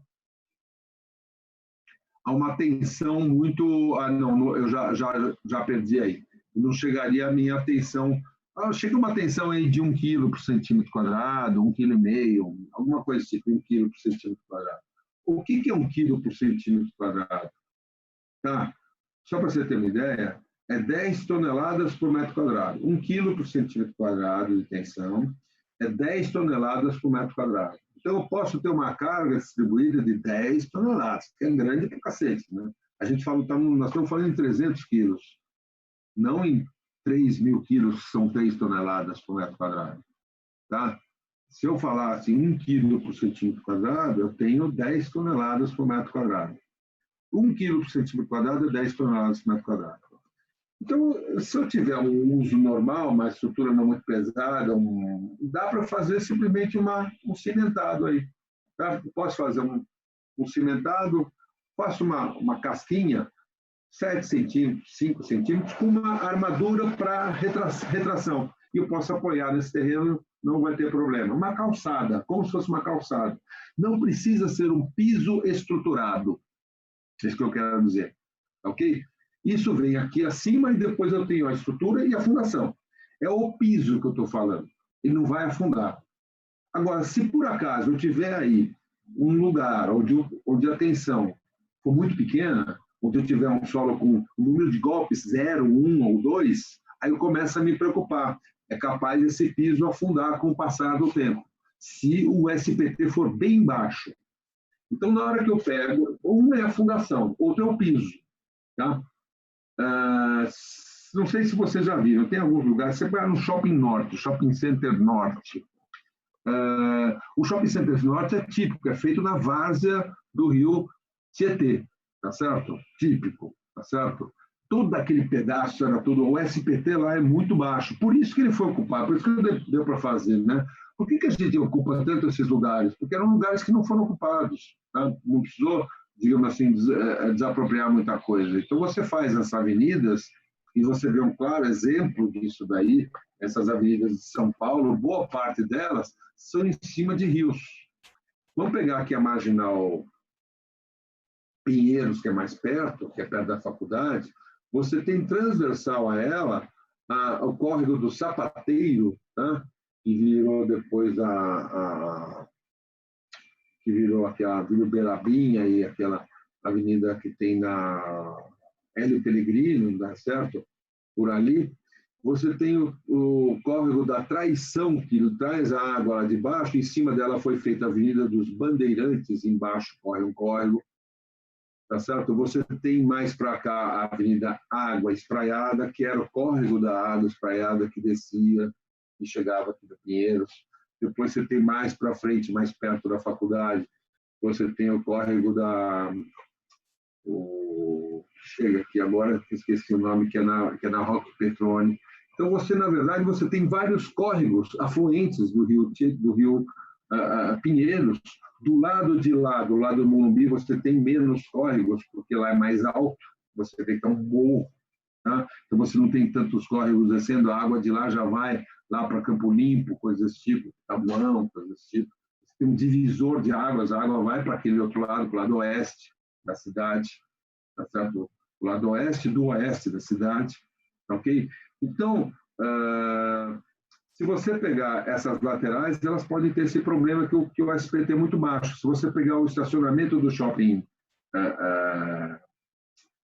uma tensão muito... Ah, não, eu já perdi aí. Não chegaria a minha tensão... chega uma tensão aí de 1 quilo por centímetro quadrado, 1,5 kg, alguma coisa assim, 1 quilo por centímetro quadrado. O que é 1 quilo por centímetro quadrado? Tá? Só para você ter uma ideia, é 10 toneladas por metro quadrado. 1 quilo por centímetro quadrado de tensão é 10 toneladas por metro quadrado. Então, eu posso ter uma carga distribuída de 10 toneladas, que é grande para cacete. Né? A gente fala, nós estamos falando em 300 quilos, não em 3.000 quilos, que são 3 toneladas por metro quadrado. Tá? Se eu falar assim, 1 quilo por centímetro quadrado, eu tenho 10 toneladas por metro quadrado. 1 quilo por centímetro quadrado é 10 toneladas por metro quadrado. Então, se eu tiver um uso normal, uma estrutura não muito pesada, dá para fazer simplesmente um cimentado aí. Tá? Posso fazer um cimentado, faço uma casquinha, 7 centímetros, 5 centímetros, com uma armadura para retração. E eu posso apoiar nesse terreno, não vai ter problema. Uma calçada, como se fosse uma calçada. Não precisa ser um piso estruturado. É isso que eu quero dizer. Ok? Isso vem aqui acima e depois eu tenho a estrutura e a fundação. É o piso que eu estou falando. Ele não vai afundar. Agora, se por acaso eu tiver aí um lugar onde a tensão for muito pequena, onde eu tiver um solo com um número de golpes 0, 1 ou 2, aí eu começo a me preocupar. É capaz esse piso afundar com o passar do tempo, se o SPT for bem baixo. Então, na hora que eu pego, uma é a fundação, outra é o piso. Tá? Não sei se vocês já viram, tem alguns lugares, você vai no Shopping Norte, Shopping Center Norte. O Shopping Center Norte é típico, é feito na várzea do rio Tietê, tá certo? Típico, tá certo? Todo aquele pedaço era tudo, o SPT lá é muito baixo, por isso que ele foi ocupado, por isso que deu para fazer, né? Por que a gente ocupa tanto esses lugares? Porque eram lugares que não foram ocupados, tá? Não precisou, digamos assim, desapropriar muita coisa. Então, você faz essas avenidas e você vê um claro exemplo disso daí, essas avenidas de São Paulo, boa parte delas são em cima de rios. Vamos pegar aqui a Marginal Pinheiros, que é mais perto, que é perto da faculdade, você tem transversal a ela o córrego do Sapateiro, tá? Que virou depois que virou aquela Vila Berabinha e aquela avenida que tem na Hélio Pellegrino, dá certo? Por ali. Você tem o córrego da Traição, que traz a água lá de baixo, em cima dela foi feita a Avenida dos Bandeirantes, embaixo corre um córrego, tá certo? Você tem mais para cá a Avenida Água Espraiada, que era o córrego da água espraiada que descia e chegava aqui da Pinheiros. Depois você tem mais para frente, mais perto da faculdade, você tem o córrego da... chega aqui agora, esqueci o nome, que é na Roque Petrone. Então, você, na verdade, você tem vários córregos afluentes do rio Pinheiros. Do lado de lá, do lado do Morumbi, você tem menos córregos, porque lá é mais alto, você vê que é um morro. Tá? Então, você não tem tantos córregos descendo, a água de lá já vai lá para Campo Limpo, coisas desse tipo, Tabuão, coisas desse tipo. Você tem um divisor de águas, a água vai para aquele outro lado, para o lado oeste da cidade, tá certo? O lado oeste do oeste da cidade, tá ok? Então, se você pegar essas laterais, elas podem ter esse problema que o SPT é muito baixo. Se você pegar o estacionamento do shopping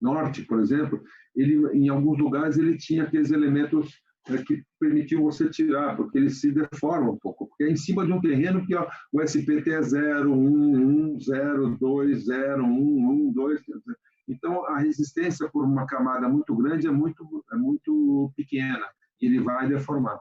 norte, por exemplo, ele, em alguns lugares ele tinha aqueles elementos que permitiam você tirar, porque ele se deforma um pouco, porque é em cima de um terreno que ó, o SPT é 0, 1, 1, 0, 2, 0, 1, 1, 2. Então, a resistência por uma camada muito grande é muito pequena, e ele vai deformar.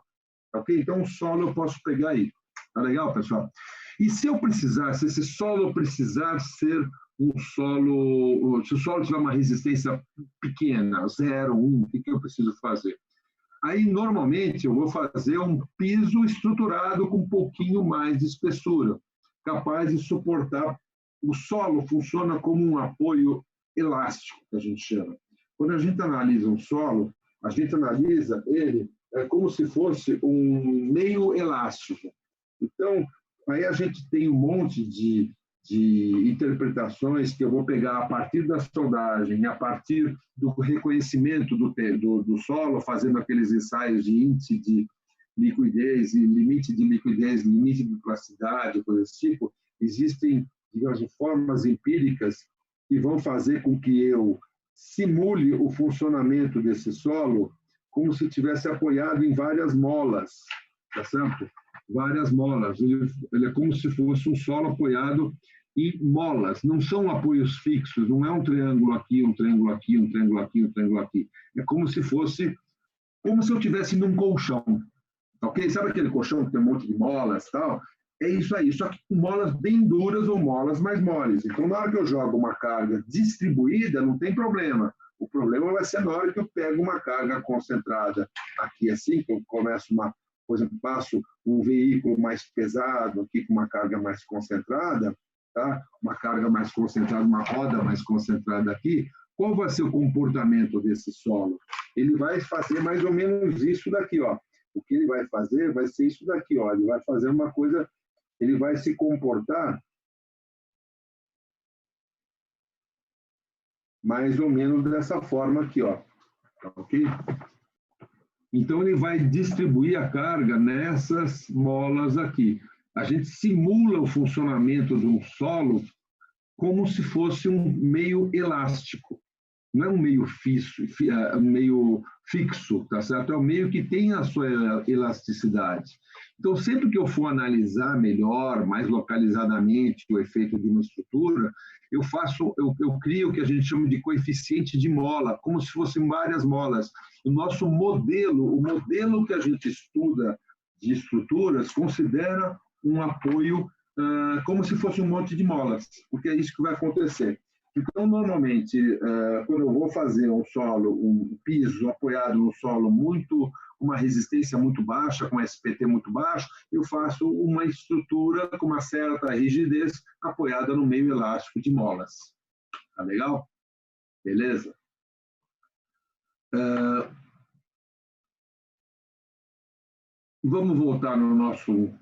Ok? Então, o solo eu posso pegar aí. Tá legal, pessoal? E se eu precisar, se esse solo precisar ser um solo, se o solo tiver uma resistência pequena, 0, 1, o que eu preciso fazer? Aí, normalmente, eu vou fazer um piso estruturado com um pouquinho mais de espessura, capaz de suportar. O solo funciona como um apoio elástico, que a gente chama. Quando a gente analisa um solo, a gente analisa ele como se fosse um meio elástico. Então, aí a gente tem um monte de interpretações que eu vou pegar a partir da sondagem, a partir do reconhecimento do solo, fazendo aqueles ensaios de índice de liquidez, limite de liquidez, limite de plasticidade, coisas desse tipo. Existem, digamos, formas empíricas que vão fazer com que eu simule o funcionamento desse solo como se tivesse apoiado em várias molas, tá certo? Várias molas. Ele é como se fosse um solo apoiado em molas. Não são apoios fixos, não é um triângulo aqui, um triângulo aqui, um triângulo aqui, um triângulo aqui. É como se fosse, como se eu estivesse num colchão, ok? Sabe aquele colchão que tem um monte de molas e tal? É isso aí, só que com molas bem duras ou molas mais moles. Então, na hora que eu jogo uma carga distribuída, não tem problema. O problema vai ser na hora que eu pego uma carga concentrada aqui assim, que eu começo por exemplo, passo um veículo mais pesado aqui com uma carga mais concentrada, tá? Uma carga mais concentrada, uma roda mais concentrada aqui, qual vai ser o comportamento desse solo? Ele vai fazer mais ou menos isso daqui, ó. O que ele vai fazer vai ser isso daqui, ó. Ele vai fazer uma coisa, ele vai se comportar mais ou menos dessa forma aqui, ó. Ok? Então, ele vai distribuir a carga nessas molas aqui. A gente simula o funcionamento de um solo como se fosse um meio elástico. Não é um meio fixo, tá certo? É um meio que tem a sua elasticidade. Então, sempre que eu for analisar melhor, mais localizadamente, o efeito de uma estrutura, eu crio o que a gente chama de coeficiente de mola, como se fossem várias molas. O nosso modelo, o modelo que a gente estuda de estruturas, considera um apoio como se fosse um monte de molas, porque é isso que vai acontecer. Então, normalmente, quando eu vou fazer um solo, um piso apoiado no solo uma resistência muito baixa, com SPT muito baixo, eu faço uma estrutura com uma certa rigidez apoiada no meio elástico de molas. Tá legal? Beleza? Vamos voltar no nosso...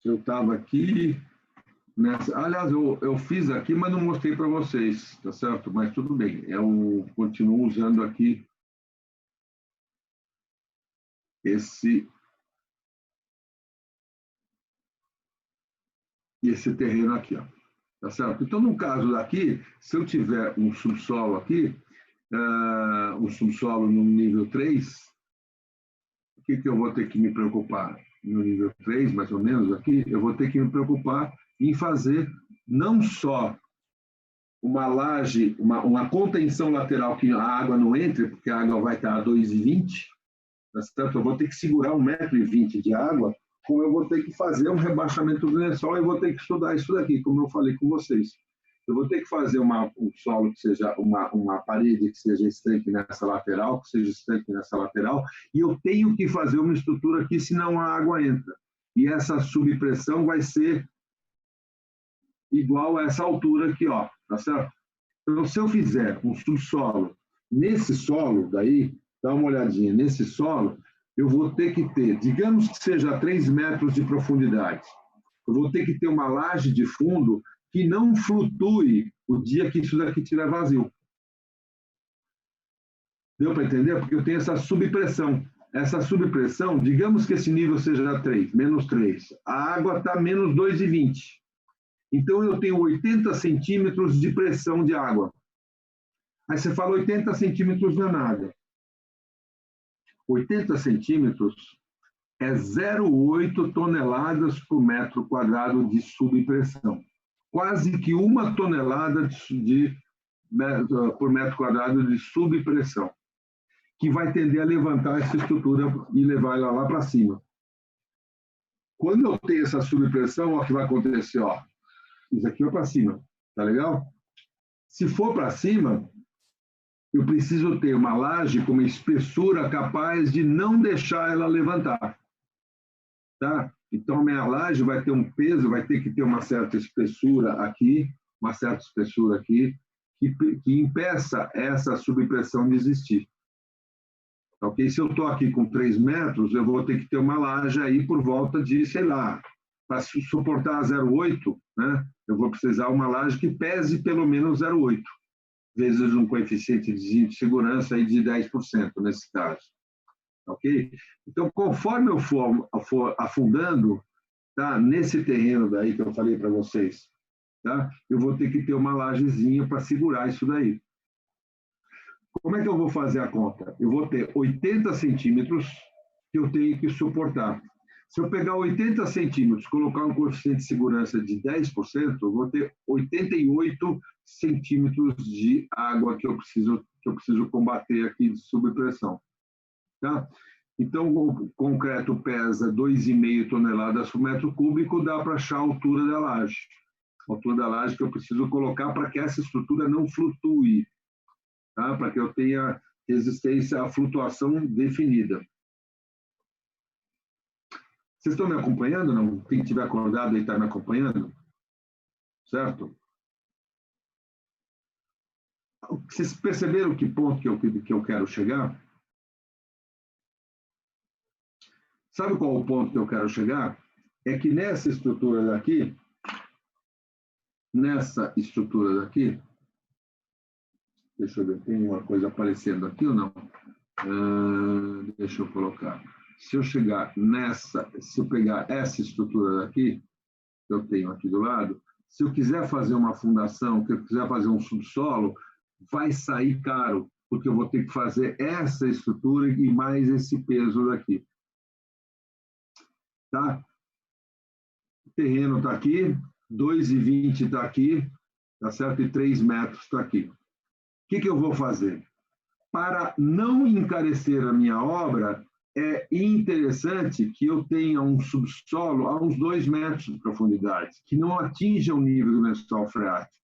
Eu estava aqui... Aliás, eu fiz aqui, mas não mostrei para vocês, tá certo? Mas tudo bem, eu continuo usando aqui esse esse terreno aqui, ó. Tá certo? Então, no caso daqui, se eu tiver um subsolo aqui, um subsolo no nível 3, o que eu vou ter que me preocupar? No nível 3, mais ou menos aqui, eu vou ter que me preocupar em fazer não só uma laje, uma contenção lateral que a água não entre, porque a água vai estar a 2,20, tá certo? Eu vou ter que segurar 1,20 m de água, como eu vou ter que fazer um rebaixamento do lençol, eu vou ter que estudar isso daqui, como eu falei com vocês. Eu vou ter que fazer um solo que seja uma parede que seja estanque nessa lateral, que seja estanque nessa lateral, e eu tenho que fazer uma estrutura aqui, senão a água entra. E essa subpressão vai ser igual a essa altura aqui, ó, tá certo? Então, se eu fizer um subsolo nesse solo daí, dá uma olhadinha, nesse solo, eu vou ter que ter, digamos que seja 3 metros de profundidade, eu vou ter que ter uma laje de fundo que não flutue o dia que isso daqui estiver vazio. Deu para entender? Porque eu tenho essa subpressão. Essa subpressão, digamos que esse nível seja 3, menos 3. A água está menos 2,20. Então, eu tenho 80 centímetros de pressão de água. Aí você fala 80 centímetros não é nada. 80 centímetros é 0,8 toneladas por metro quadrado de subpressão. Quase que 1 tonelada por metro quadrado de subpressão, que vai tender a levantar essa estrutura e levar ela lá para cima. Quando eu tenho essa subpressão, o que vai acontecer? Ó, isso aqui vai para cima, tá legal? Se for para cima, eu preciso ter uma laje com uma espessura capaz de não deixar ela levantar. Tá? Então, a minha laje vai ter um peso, vai ter que ter uma certa espessura aqui, que impeça essa subpressão de existir. Ok? Se eu estou aqui com 3 metros, eu vou ter que ter uma laje aí por volta de, sei lá, para suportar 0,8, né? Eu vou precisar uma laje que pese pelo menos 0,8, vezes um coeficiente de segurança aí de 10% nesse caso. Ok? Então, conforme eu for afundando, tá, nesse terreno daí que eu falei para vocês, tá, eu vou ter que ter uma lajezinha para segurar isso daí. Como é que eu vou fazer a conta? Eu vou ter 80 centímetros que eu tenho que suportar. Se eu pegar 80 centímetros, colocar um coeficiente de segurança de 10%, eu vou ter 88 centímetros de água que eu preciso combater aqui de subpressão. Tá? Então, o concreto pesa 2,5 toneladas por metro cúbico, dá para achar a altura da laje. A altura da laje que eu preciso colocar para que essa estrutura não flutue, tá? Para que eu tenha resistência à flutuação definida. Vocês estão me acompanhando, não? Quem estiver acordado aí está me acompanhando? Certo? Vocês perceberam que ponto que eu quero chegar? Sabe qual é o ponto que eu quero chegar? É que nessa estrutura daqui, deixa eu ver, tem uma coisa aparecendo aqui ou não? Deixa eu colocar. Se eu pegar essa estrutura daqui, que eu tenho aqui do lado, se eu quiser fazer uma fundação, se eu quiser fazer um subsolo, vai sair caro, porque eu vou ter que fazer essa estrutura e mais esse peso daqui. Tá? O terreno está aqui, 2,20 está aqui, tá certo? E 3 metros está aqui. O que eu vou fazer? Para não encarecer a minha obra, é interessante que eu tenha um subsolo a uns 2 metros de profundidade, que não atinja o nível do lençol freático.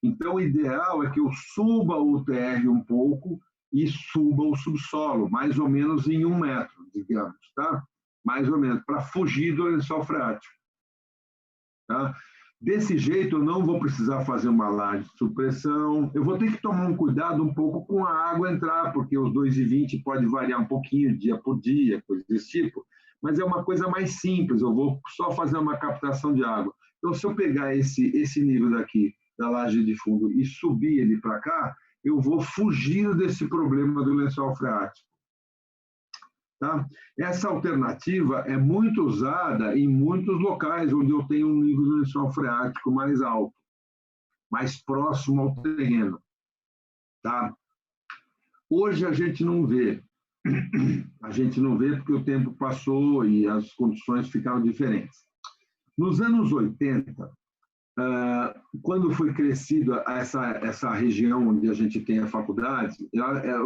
Então, o ideal é que eu suba o TR um pouco e suba o subsolo, mais ou menos em 1 metro, digamos, tá? Mais ou menos, para fugir do lençol freático. Tá? Desse jeito, eu não vou precisar fazer uma laje de supressão. Eu vou ter que tomar um cuidado um pouco com a água entrar, porque os 2,20 pode variar um pouquinho dia por dia, coisa desse tipo, mas é uma coisa mais simples, eu vou só fazer uma captação de água. Então, se eu pegar esse nível daqui, da laje de fundo, e subir ele para cá, eu vou fugir desse problema do lençol freático. Tá? Essa alternativa é muito usada em muitos locais onde eu tenho um nível de lençol freático mais alto, mais próximo ao terreno. Tá? Hoje a gente não vê. A gente não vê porque o tempo passou e as condições ficaram diferentes. Nos anos 80, quando foi crescida essa região onde a gente tem a faculdade,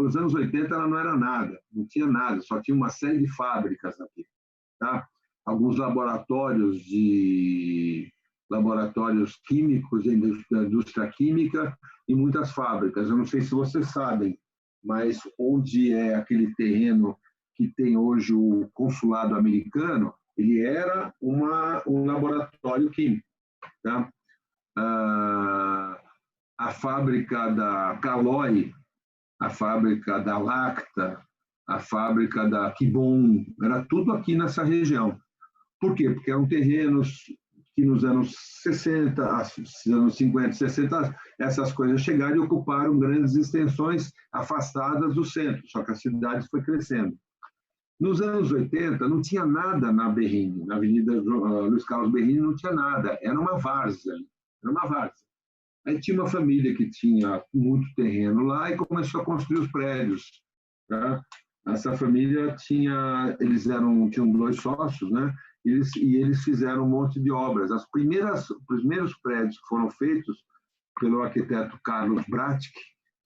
os anos 80 ela não era nada, não tinha nada, só tinha uma série de fábricas aqui. Tá? Alguns laboratórios químicos, da indústria química e muitas fábricas. Eu não sei se vocês sabem, mas onde é aquele terreno que tem hoje o consulado americano, ele era um laboratório químico. Tá? A fábrica da Caloi, a fábrica da Lacta, a fábrica da Kibon, era tudo aqui nessa região. Por quê? Porque eram terrenos que nos anos 60, anos 50, 60, essas coisas chegaram e ocuparam grandes extensões afastadas do centro, só que a cidade foi crescendo. Nos anos 80, não tinha nada na Berrini, na Avenida Luiz Carlos Berrini não tinha nada, era uma várzea. Aí tinha uma família que tinha muito terreno lá e começou a construir os prédios. Tá? Essa família tinham 2 sócios, né? Eles fizeram um monte de obras. Os primeiros prédios que foram feitos pelo arquiteto Carlos Bratic,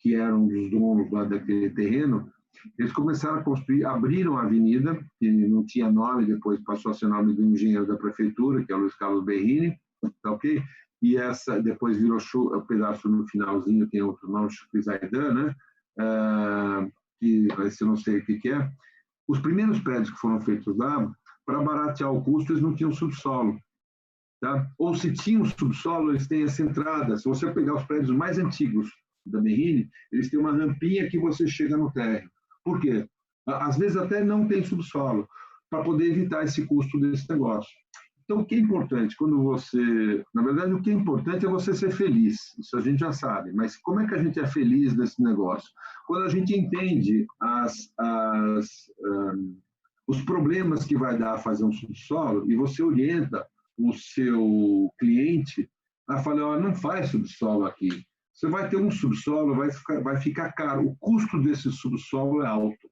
que era um dos donos lá daquele terreno, eles começaram a construir, abriram a avenida, que não tinha nome, depois passou a ser nome do engenheiro da prefeitura, que é o Luiz Carlos Berrini, tá ok? E essa depois virou o pedaço no finalzinho, tem outro nome, Chupizaidan, né? Que esse eu não sei o que é. Os primeiros prédios que foram feitos lá, para baratear o custo, eles não tinham subsolo. Tá? Ou se tinham subsolo, eles têm essa entrada. Se você pegar os prédios mais antigos da Berrini, eles têm uma rampinha que você chega no térreo. Por quê? Às vezes até não tem subsolo, para poder evitar esse custo desse negócio. Então, o que é importante quando você... Na verdade, o que é importante é você ser feliz. Isso a gente já sabe. Mas como é que a gente é feliz nesse negócio? Quando a gente entende os problemas que vai dar a fazer um subsolo e você orienta o seu cliente a falar, não faz subsolo aqui. Você vai ter um subsolo, vai ficar caro. O custo desse subsolo é alto.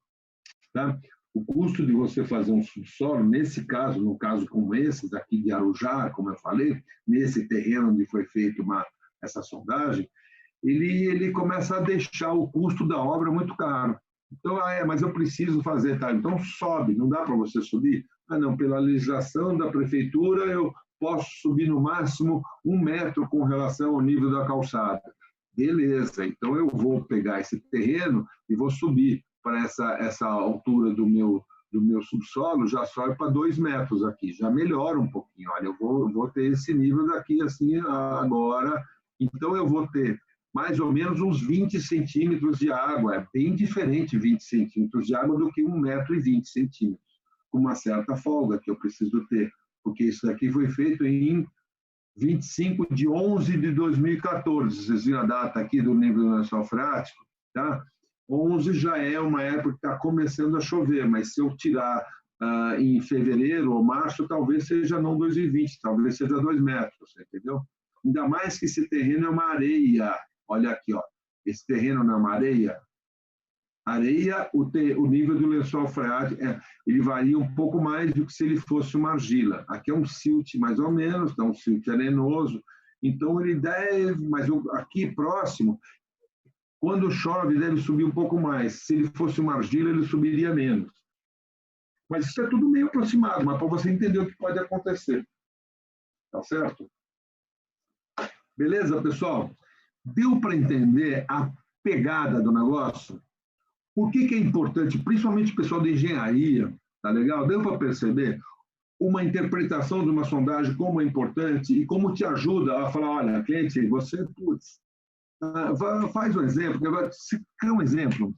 Tá? O custo de você fazer um subsolo, nesse caso, no caso como esse, daqui de Arujá, como eu falei, nesse terreno onde foi feita essa sondagem, ele começa a deixar o custo da obra muito caro. Então, mas eu preciso fazer, tá? Então sobe, não dá para você subir? Não, pela legislação da prefeitura eu posso subir no máximo 1 metro com relação ao nível da calçada. Beleza, então eu vou pegar esse terreno e vou subir para essa altura do meu subsolo, já sobe para 2 metros aqui, já melhora um pouquinho. Olha, eu vou ter esse nível daqui assim agora, então eu vou ter mais ou menos uns 20 centímetros de água. É bem diferente 20 centímetros de água do que 1,20 m, com uma certa folga que eu preciso ter, porque isso daqui foi feito em 25 de 11 de 2014. Vocês viram a data aqui do nível do lençol freático? Tá? 11 já é uma época que está começando a chover, mas se eu tirar em fevereiro ou março, talvez seja não 2,20, talvez seja 2 metros, entendeu? Ainda mais que esse terreno é uma areia. Olha aqui, ó. Esse terreno não é uma areia. Areia, o nível do lençol freático, ele varia um pouco mais do que se ele fosse uma argila. Aqui é um silt mais ou menos, então um silt arenoso. Então ele deve, mas aqui próximo, quando chove, deve subir um pouco mais. Se ele fosse uma argila, ele subiria menos. Mas isso é tudo meio aproximado, mas para você entender o que pode acontecer. Tá certo? Beleza, pessoal? Deu para entender a pegada do negócio? Por que é importante, principalmente o pessoal da engenharia, tá legal? Deu para perceber uma interpretação de uma sondagem, como é importante e como te ajuda a falar, olha, cliente, você, faz um exemplo, se quer um exemplo.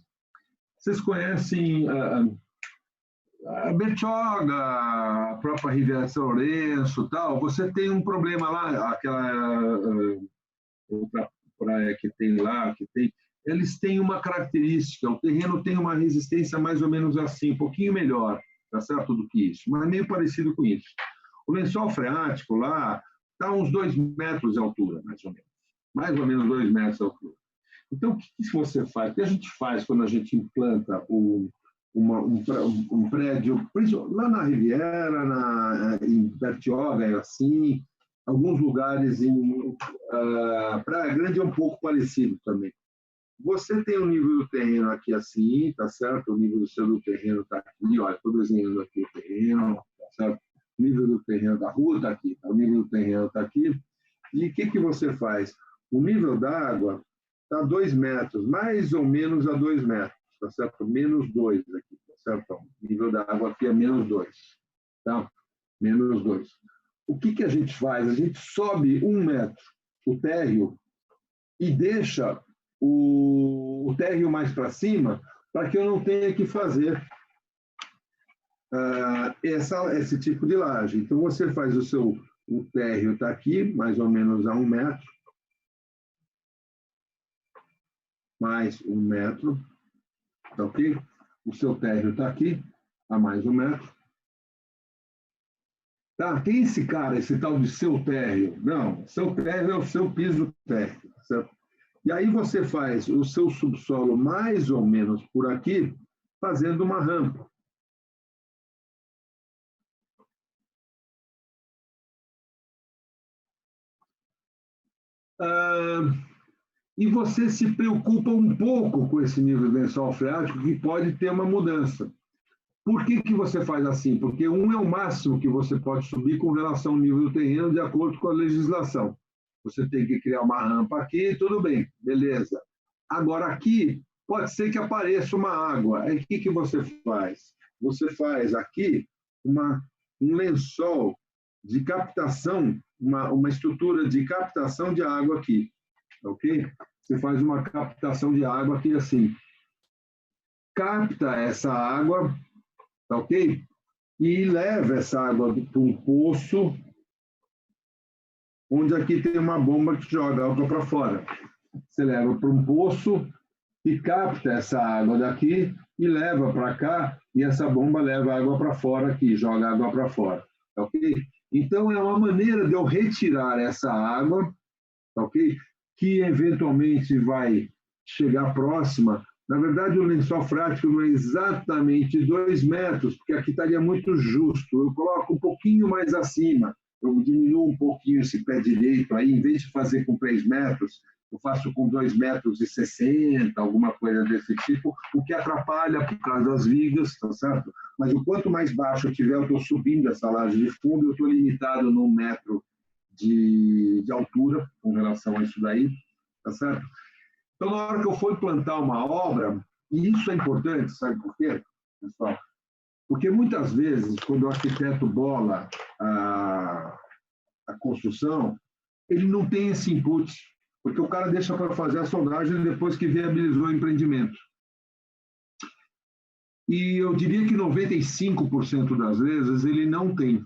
Vocês conhecem a Bertioga, a própria Riviera São Lourenço, tal. Você tem um problema lá, aquela outra praia que tem lá, que tem eles têm uma característica, o terreno tem uma resistência mais ou menos assim, um pouquinho melhor, tá certo, do que isso, mas meio parecido com isso. O lençol freático lá está a uns 2 metros de altura, mais ou menos 2 metros de altura. Então, o que você faz? O que a gente faz quando a gente implanta um prédio, lá na Riviera, em Bertioga, assim, alguns lugares em Praia Grande é um pouco parecido também. Você tem o nível do terreno aqui assim, tá certo? O nível do seu terreno está aqui, olha, estou desenhando aqui o terreno, tá certo? O nível do terreno da rua está aqui, tá? O nível do terreno está aqui. E o que você faz? O nível da água está a 2 metros, mais ou menos a 2 metros, tá certo? Menos 2 aqui, tá certo? O nível da água aqui é menos 2, tá? Menos 2. O que a gente faz? A gente sobe 1 metro o térreo e deixa o térreo mais para cima para que eu não tenha que fazer esse tipo de laje. Então, você faz o térreo está aqui, mais ou menos a 1 metro, mais 1 metro, tá ok? O seu térreo está aqui, a mais 1 metro. Tá? Quem é esse cara, esse tal de seu térreo? Não, seu térreo é o seu piso térreo, certo? E aí você faz o seu subsolo mais ou menos por aqui, fazendo uma rampa. E você se preocupa um pouco com esse nível de lençol freático, que pode ter uma mudança. Por que você faz assim? Porque 1 é o máximo que você pode subir com relação ao nível do terreno, de acordo com a legislação. Você tem que criar uma rampa aqui, tudo bem, beleza. Agora, aqui, pode ser que apareça uma água. Aí, o que você faz? Você faz aqui um lençol de captação, uma estrutura de captação de água aqui, ok? Você faz uma captação de água aqui assim. Capta essa água, tá ok? E leva essa água para um poço, onde aqui tem uma bomba que joga água para fora. Você leva para um poço e capta essa água daqui e leva para cá, e essa bomba leva água para fora aqui, joga água para fora, tá ok? Então, é uma maneira de eu retirar essa água, tá ok? Que eventualmente vai chegar próxima. Na verdade, o lençol freático não é exatamente 2 metros, porque aqui estaria muito justo. Eu coloco um pouquinho mais acima, eu diminuo um pouquinho esse pé direito aí, em vez de fazer com 3 metros, eu faço com 2,60 metros, alguma coisa desse tipo, o que atrapalha por causa das vigas, tá certo? Mas o quanto mais baixo eu tiver, eu estou subindo essa laje de fundo, eu estou limitado num metro de altura com relação a isso daí, tá certo? Então, na hora que eu for implantar uma obra, e isso é importante, sabe por quê, pessoal? Porque muitas vezes, quando o arquiteto bola a construção, ele não tem esse input, porque o cara deixa para fazer a sondagem depois que viabilizou o empreendimento. E eu diria que 95% das vezes ele não tem.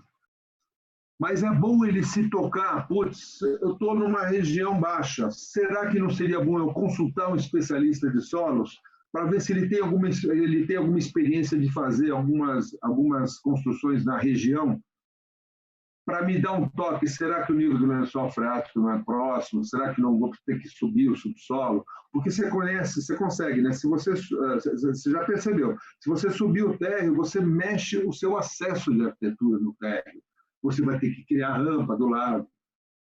Mas é bom ele se tocar, putz, eu estou numa região baixa, será que não seria bom eu consultar um especialista de solos para ver se ele tem alguma experiência de fazer algumas construções na região, para me dar um toque, será que o nível do lençol freático não é próximo? Será que não vou ter que subir o subsolo? Porque você conhece, você consegue, né? Se você já percebeu, se você subir o térreo, você mexe o seu acesso de arquitetura no térreo. Você vai ter que criar rampa do lado,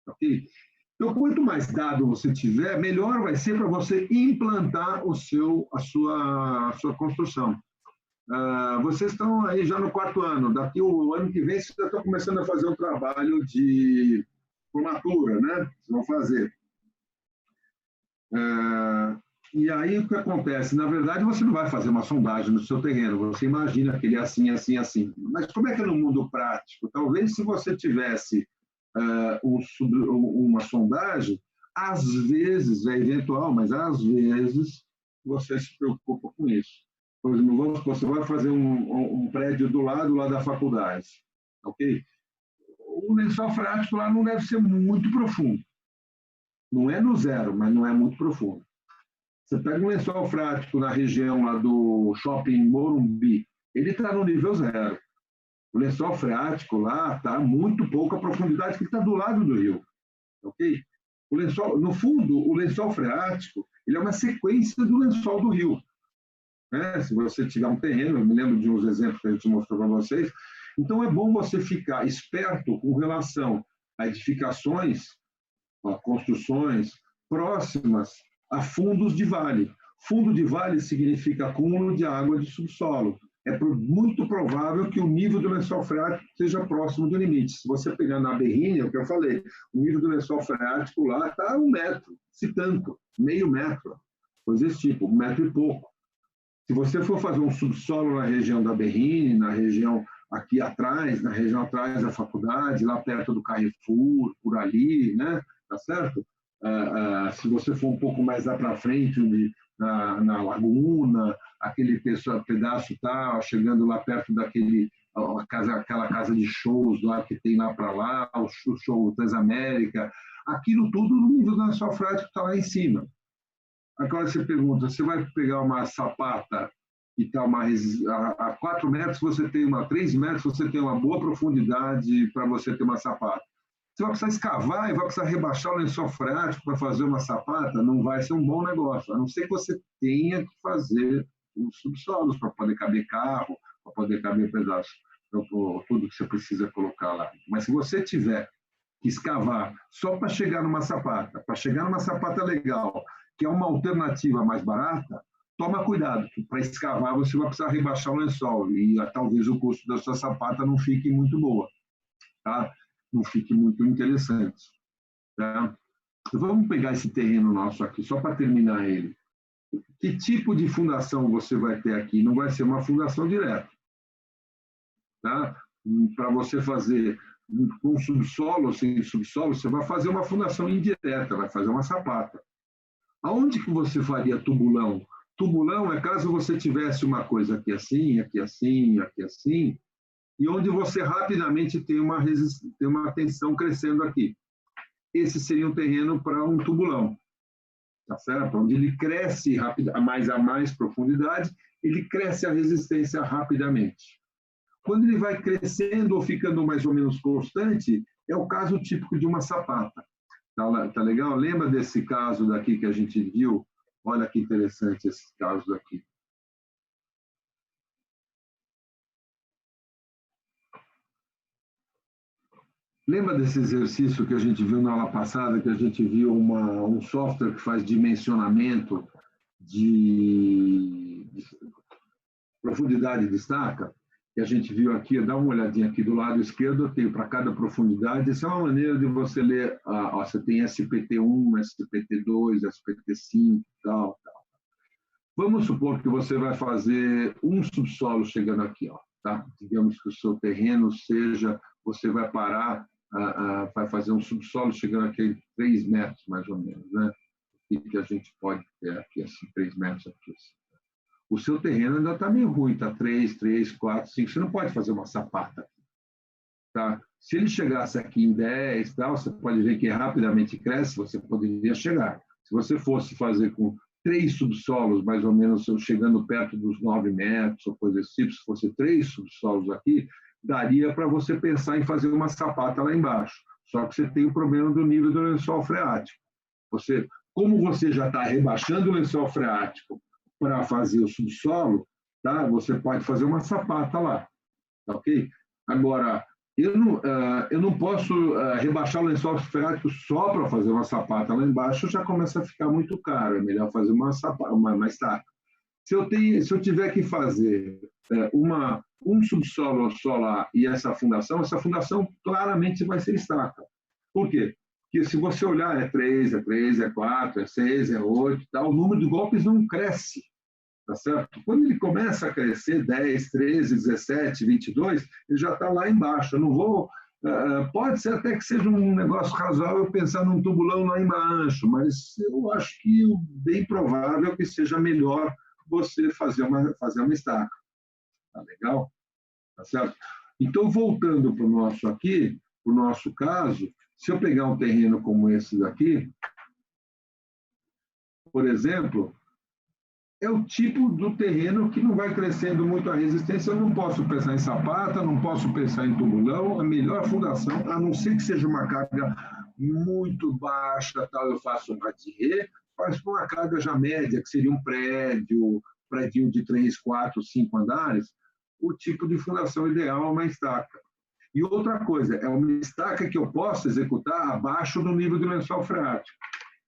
ok? Então, quanto mais dado você tiver, melhor vai ser para você implantar a sua construção. Vocês estão aí já no 4º ano, daqui o ano que vem vocês já estão começando a fazer um trabalho de formatura, né? Vocês vão fazer. E aí o que acontece? Na verdade, você não vai fazer uma sondagem no seu terreno, você imagina que ele é assim, assim, assim. Mas como é que é no mundo prático? Talvez se você tivesse uma sondagem, às vezes, é eventual, mas às vezes você se preocupa com isso. Por exemplo, você vai fazer um prédio do lado lá da faculdade, ok? O lençol freático lá não deve ser muito profundo. Não é no zero, mas não é muito profundo. Você pega um lençol freático na região lá do Shopping Morumbi, ele está no nível 0. O lençol freático lá está muito pouca profundidade, porque está do lado do rio. Ok? O lençol, no fundo, o lençol freático ele é uma sequência do lençol do rio. Né? Se você tiver um terreno, eu me lembro de uns exemplos que a gente mostrou para vocês. Então, é bom você ficar esperto com relação a edificações, a construções próximas a fundos de vale. Fundo de vale significa acúmulo de água de subsolo. É muito provável que o nível do lençol freático esteja próximo do limite. Se você pegar na Berrini, é o que eu falei, o nível do lençol freático lá está 1 metro, se tanto, meio metro, coisa desse tipo, 1 metro e pouco. Se você for fazer um subsolo na região da Berrini, na região aqui atrás, na região atrás da faculdade, lá perto do Carrefour, por ali, né? Tá certo? Se você for um pouco mais lá para frente, na Laguna, aquele pedaço está chegando lá perto aquela casa de shows lá que tem lá para lá, o show Transamérica, aquilo tudo no nível da sua freática está lá em cima. Agora você pergunta, você vai pegar uma sapata que está a 4 metros, você tem 3 metros, você tem uma boa profundidade para você ter uma sapata. Você vai precisar escavar e vai precisar rebaixar o lençol freático para fazer uma sapata, não vai ser um bom negócio, a não ser que você tenha que fazer os subsolos para poder caber carro, para poder caber pedaço, tudo que você precisa colocar lá. Mas se você tiver que escavar só para chegar numa sapata legal, que é uma alternativa mais barata, toma cuidado, para escavar você vai precisar rebaixar o lençol e talvez o custo da sua sapata não fique muito boa, tá? Não fique muito interessante. Tá? Vamos pegar esse terreno nosso aqui, só para terminar ele. Que tipo de fundação você vai ter aqui? Não vai ser uma fundação direta. Tá? Para você fazer com subsolo ou sem subsolo, você vai fazer uma fundação indireta, vai fazer uma sapata. Aonde que você faria tubulão? Tubulão é caso você tivesse uma coisa aqui assim, aqui assim, aqui assim, e onde você rapidamente tem uma tensão crescendo aqui. Esse seria um terreno para um tubulão, tá certo? Onde ele cresce a mais profundidade, ele cresce a resistência rapidamente. Quando ele vai crescendo ou ficando mais ou menos constante, é o caso típico de uma sapata. Tá legal? Lembra desse caso daqui que a gente viu? Olha que interessante esse caso daqui. Lembra desse exercício que a gente viu na aula passada, que a gente viu um software que faz dimensionamento de profundidade de estaca? Que a gente viu aqui, dá uma olhadinha aqui do lado esquerdo, eu tenho para cada profundidade. Essa é uma maneira de você ler, você tem SPT1, SPT2, SPT5, tal. Vamos supor que você vai fazer um subsolo chegando aqui, tá? Digamos que o seu terreno seja, você vai parar, vai fazer um subsolo chegando aqui em 3 metros, mais ou menos, né? O que a gente pode ter aqui, assim, 3 metros aqui, assim. O seu terreno ainda está meio ruim, está 3, 4, 5, você não pode fazer uma sapata aqui, tá? Se ele chegasse aqui em 10, tal, você pode ver que rapidamente cresce, você poderia chegar. Se você fosse fazer com 3 subsolos, mais ou menos, chegando perto dos 9 metros, ou coisa desse tipo, se fosse 3 subsolos aqui, daria para você pensar em fazer uma sapata lá embaixo. Só que você tem o problema do nível do lençol freático. Como você já está rebaixando o lençol freático para fazer o subsolo, tá? Você pode fazer uma sapata lá, tá ok? Agora, eu não posso rebaixar o lençol freático só para fazer uma sapata lá embaixo, já começa a ficar muito caro, é melhor fazer uma estaca. Se eu tiver que fazer um subsolo só lá e essa fundação claramente vai ser estaca. Por quê? Porque se você olhar, é 3, é 4, é 6, é 8, tá? O número de golpes não cresce, tá certo? Quando ele começa a crescer, 10, 13, 17, 22, ele já está lá embaixo. Eu não vou... pode ser até que seja um negócio razoável pensar num tubulão lá embaixo, mas eu acho que é bem provável que seja melhor você fazer uma estaca. Tá legal? Tá certo? Então, voltando para o nosso caso, se eu pegar um terreno como esse daqui, por exemplo, é o tipo do terreno que não vai crescendo muito a resistência. Eu não posso pensar em sapata, não posso pensar em tubulão. A melhor fundação, a não ser que seja uma carga muito baixa, tal, eu faço um ratier, mas com uma carga já média, que seria um prédio de 3, 4, 5 andares, o tipo de fundação ideal é uma estaca. E outra coisa, é uma estaca que eu posso executar abaixo do nível do lençol freático.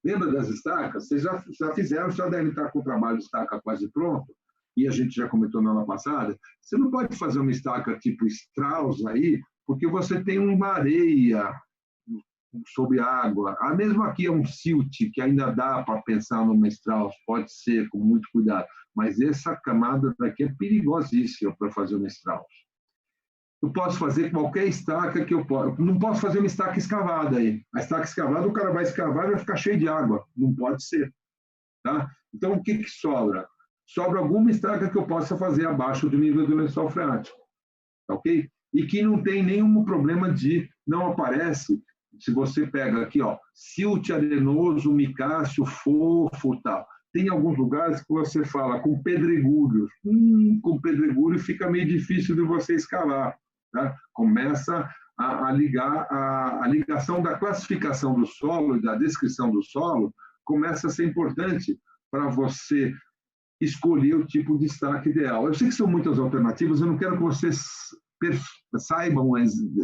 Lembra das estacas? Vocês já fizeram, já devem estar com o trabalho de estaca quase pronto, e a gente já comentou na aula passada. Você não pode fazer uma estaca tipo Strauss aí, porque você tem uma areia sob água. A mesma aqui é um silt, que ainda dá para pensar numa Strauss, pode ser, com muito cuidado. Mas essa camada daqui é perigosíssima para fazer uma Strauss. Eu posso fazer qualquer estaca que eu posso. Não posso fazer uma estaca escavada aí. A estaca escavada, o cara vai escavar e vai ficar cheio de água. Não pode ser. Tá? Então, o que sobra? Sobra alguma estaca que eu possa fazer abaixo do nível do lençol freático. Tá, ok? E que não tem nenhum problema de... Não aparece, se você pega aqui, ó, silt arenoso, micáceo, fofo, tal. Tem alguns lugares que você fala com pedregulhos. Com pedregulho fica meio difícil de você escavar. Tá? Começa a ligar, a ligação da classificação do solo e da descrição do solo começa a ser importante para você escolher o tipo de estaca ideal. Eu sei que são muitas alternativas, eu não quero que vocês saibam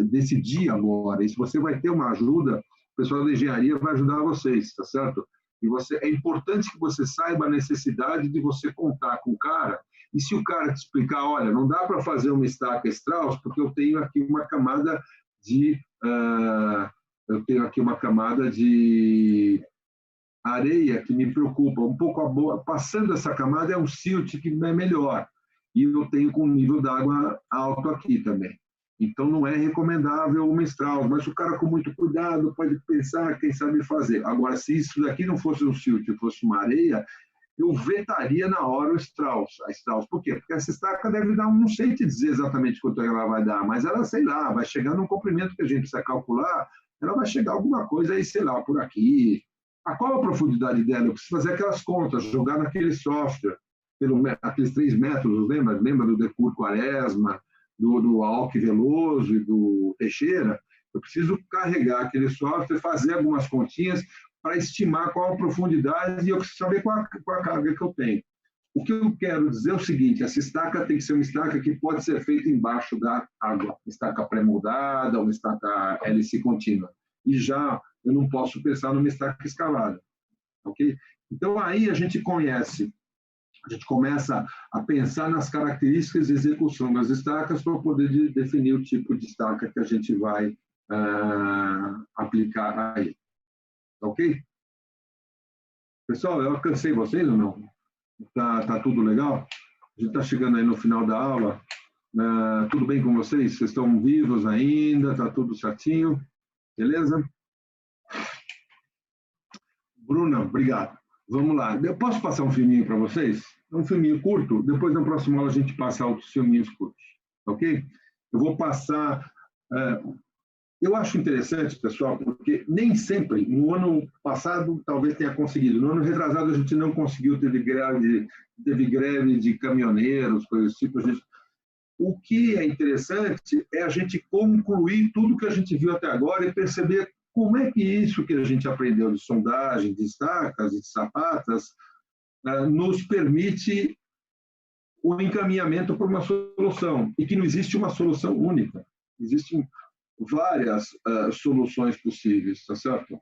decidir agora. E se você vai ter uma ajuda, o pessoal da engenharia vai ajudar vocês, tá certo? E é importante que você saiba a necessidade de você contar com o cara. E se o cara te explicar, olha, não dá para fazer uma estaca Strauss, porque eu tenho aqui uma camada de areia que me preocupa. Um pouco passando essa camada é um silt que é melhor. E eu tenho com nível d'água alto aqui também. Então, não é recomendável uma Strauss, mas o cara com muito cuidado pode pensar, quem sabe fazer. Agora, se isso daqui não fosse um silt, fosse uma areia, eu vetaria na hora a Strauss. Por quê? Porque essa estaca deve dar, não sei te dizer exatamente quanto ela vai dar, mas ela, sei lá, vai chegar num comprimento que a gente precisa calcular, ela vai chegar alguma coisa aí, sei lá, por aqui. Qual a profundidade dela? Eu preciso fazer aquelas contas, jogar naquele software, aqueles 3 métodos, lembra do Decur Quaresma, do Alck Veloso e do Teixeira? Eu preciso carregar aquele software, fazer algumas continhas para estimar qual a profundidade e eu preciso saber qual a carga que eu tenho. O que eu quero dizer é o seguinte, essa estaca tem que ser uma estaca que pode ser feita embaixo da água, estaca pré-moldada, uma estaca hélice contínua. E já eu não posso pensar numa estaca escavada. Ok? Então, aí a gente começa a pensar nas características de execução das estacas para poder definir o tipo de estaca que a gente vai aplicar aí. Ok? Pessoal, eu alcancei vocês ou não? Tá tudo legal? A gente está chegando aí no final da aula. Tudo bem com vocês? Vocês estão vivos ainda? Está tudo certinho? Beleza? Bruna, obrigado. Vamos lá. Eu posso passar um filminho para vocês? Um filminho curto. Depois, na próxima aula, a gente passa outros filminhos curtos. Ok? Eu vou passar... Eu acho interessante, pessoal, porque nem sempre, no ano passado talvez tenha conseguido, no ano retrasado a gente não conseguiu, teve greve de caminhoneiros, coisas tipo. O que é interessante é a gente concluir tudo que a gente viu até agora e perceber como é que isso que a gente aprendeu de sondagem, de estacas, de sapatas, nos permite o encaminhamento para uma solução, e que não existe uma solução única, existem várias soluções possíveis, tá certo?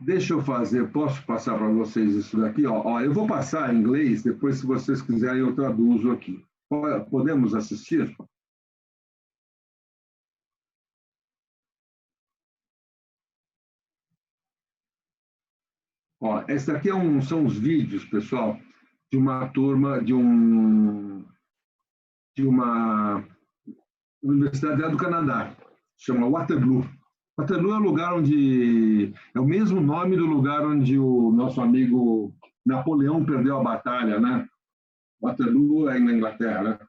Deixa eu fazer, posso passar para vocês isso daqui? Ó, eu vou passar em inglês, depois, se vocês quiserem, eu traduzo aqui. Podemos assistir? Ó, esse daqui são os vídeos, pessoal, de uma turma de uma universidade lá do Canadá, chama Waterloo. Waterloo é o lugar onde é o mesmo nome do lugar onde o nosso amigo Napoleão perdeu a batalha, né? Waterloo é na Inglaterra, né?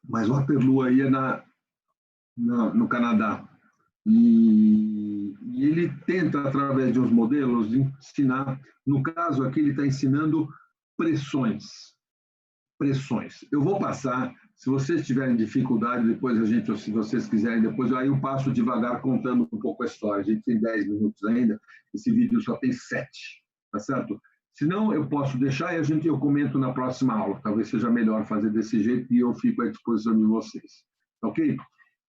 mas Waterloo aí é no Canadá. E ele tenta, através de uns modelos, ensinar, no caso aqui ele está ensinando pressões. Eu vou passar, se vocês tiverem dificuldade, depois a gente, ou se vocês quiserem, depois aí eu passo devagar contando um pouco a história. A gente tem 10 minutos ainda, esse vídeo só tem 7, tá certo? Se não, eu posso deixar e eu comento na próxima aula. Talvez seja melhor fazer desse jeito e eu fico à disposição de vocês. Ok?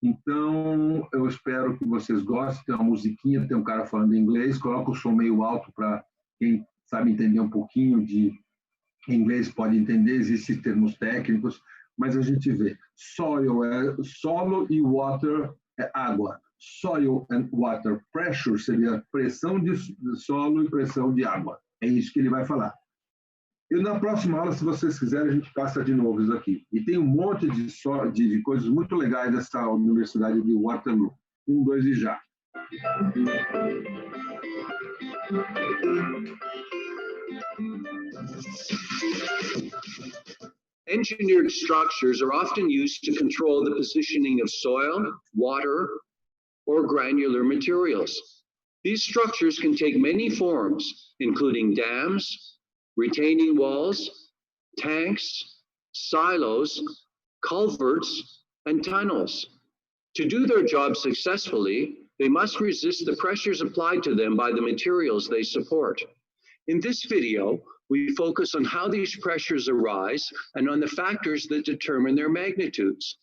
Então, eu espero que vocês gostem. Tem uma musiquinha, tem um cara falando inglês. Coloca o som meio alto para quem sabe entender um pouquinho de inglês pode entender, existem termos técnicos, mas a gente vê. Soil é solo e water é água. Soil and water pressure seria pressão de solo e pressão de água. É isso que ele vai falar. E na próxima aula, se vocês quiserem, a gente passa de novo isso aqui. E tem um monte de coisas muito legais dessa Universidade de Waterloo. 1, 2 e já. Engineered structures are often used to control the positioning of soil, water, or granular materials. These structures can take many forms, including dams, retaining walls, tanks, silos, culverts, and tunnels. To do their job successfully, they must resist the pressures applied to them by the materials they support. In this video, we focus on how these pressures arise and on the factors that determine their magnitudes.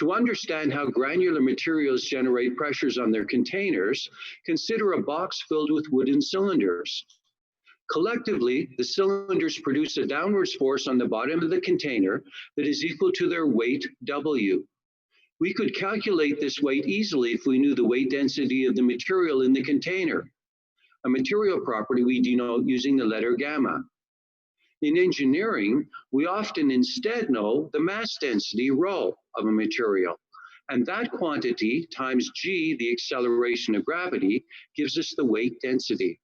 To understand how granular materials generate pressures on their containers, consider a box filled with wooden cylinders. Collectively, the cylinders produce a downwards force on the bottom of the container that is equal to their weight W. We could calculate this weight easily if we knew the weight density of the material in the container, a material property we denote using the letter gamma. In engineering, we often instead know the mass density rho of a material, and that quantity times g, the acceleration of gravity, gives us the weight density.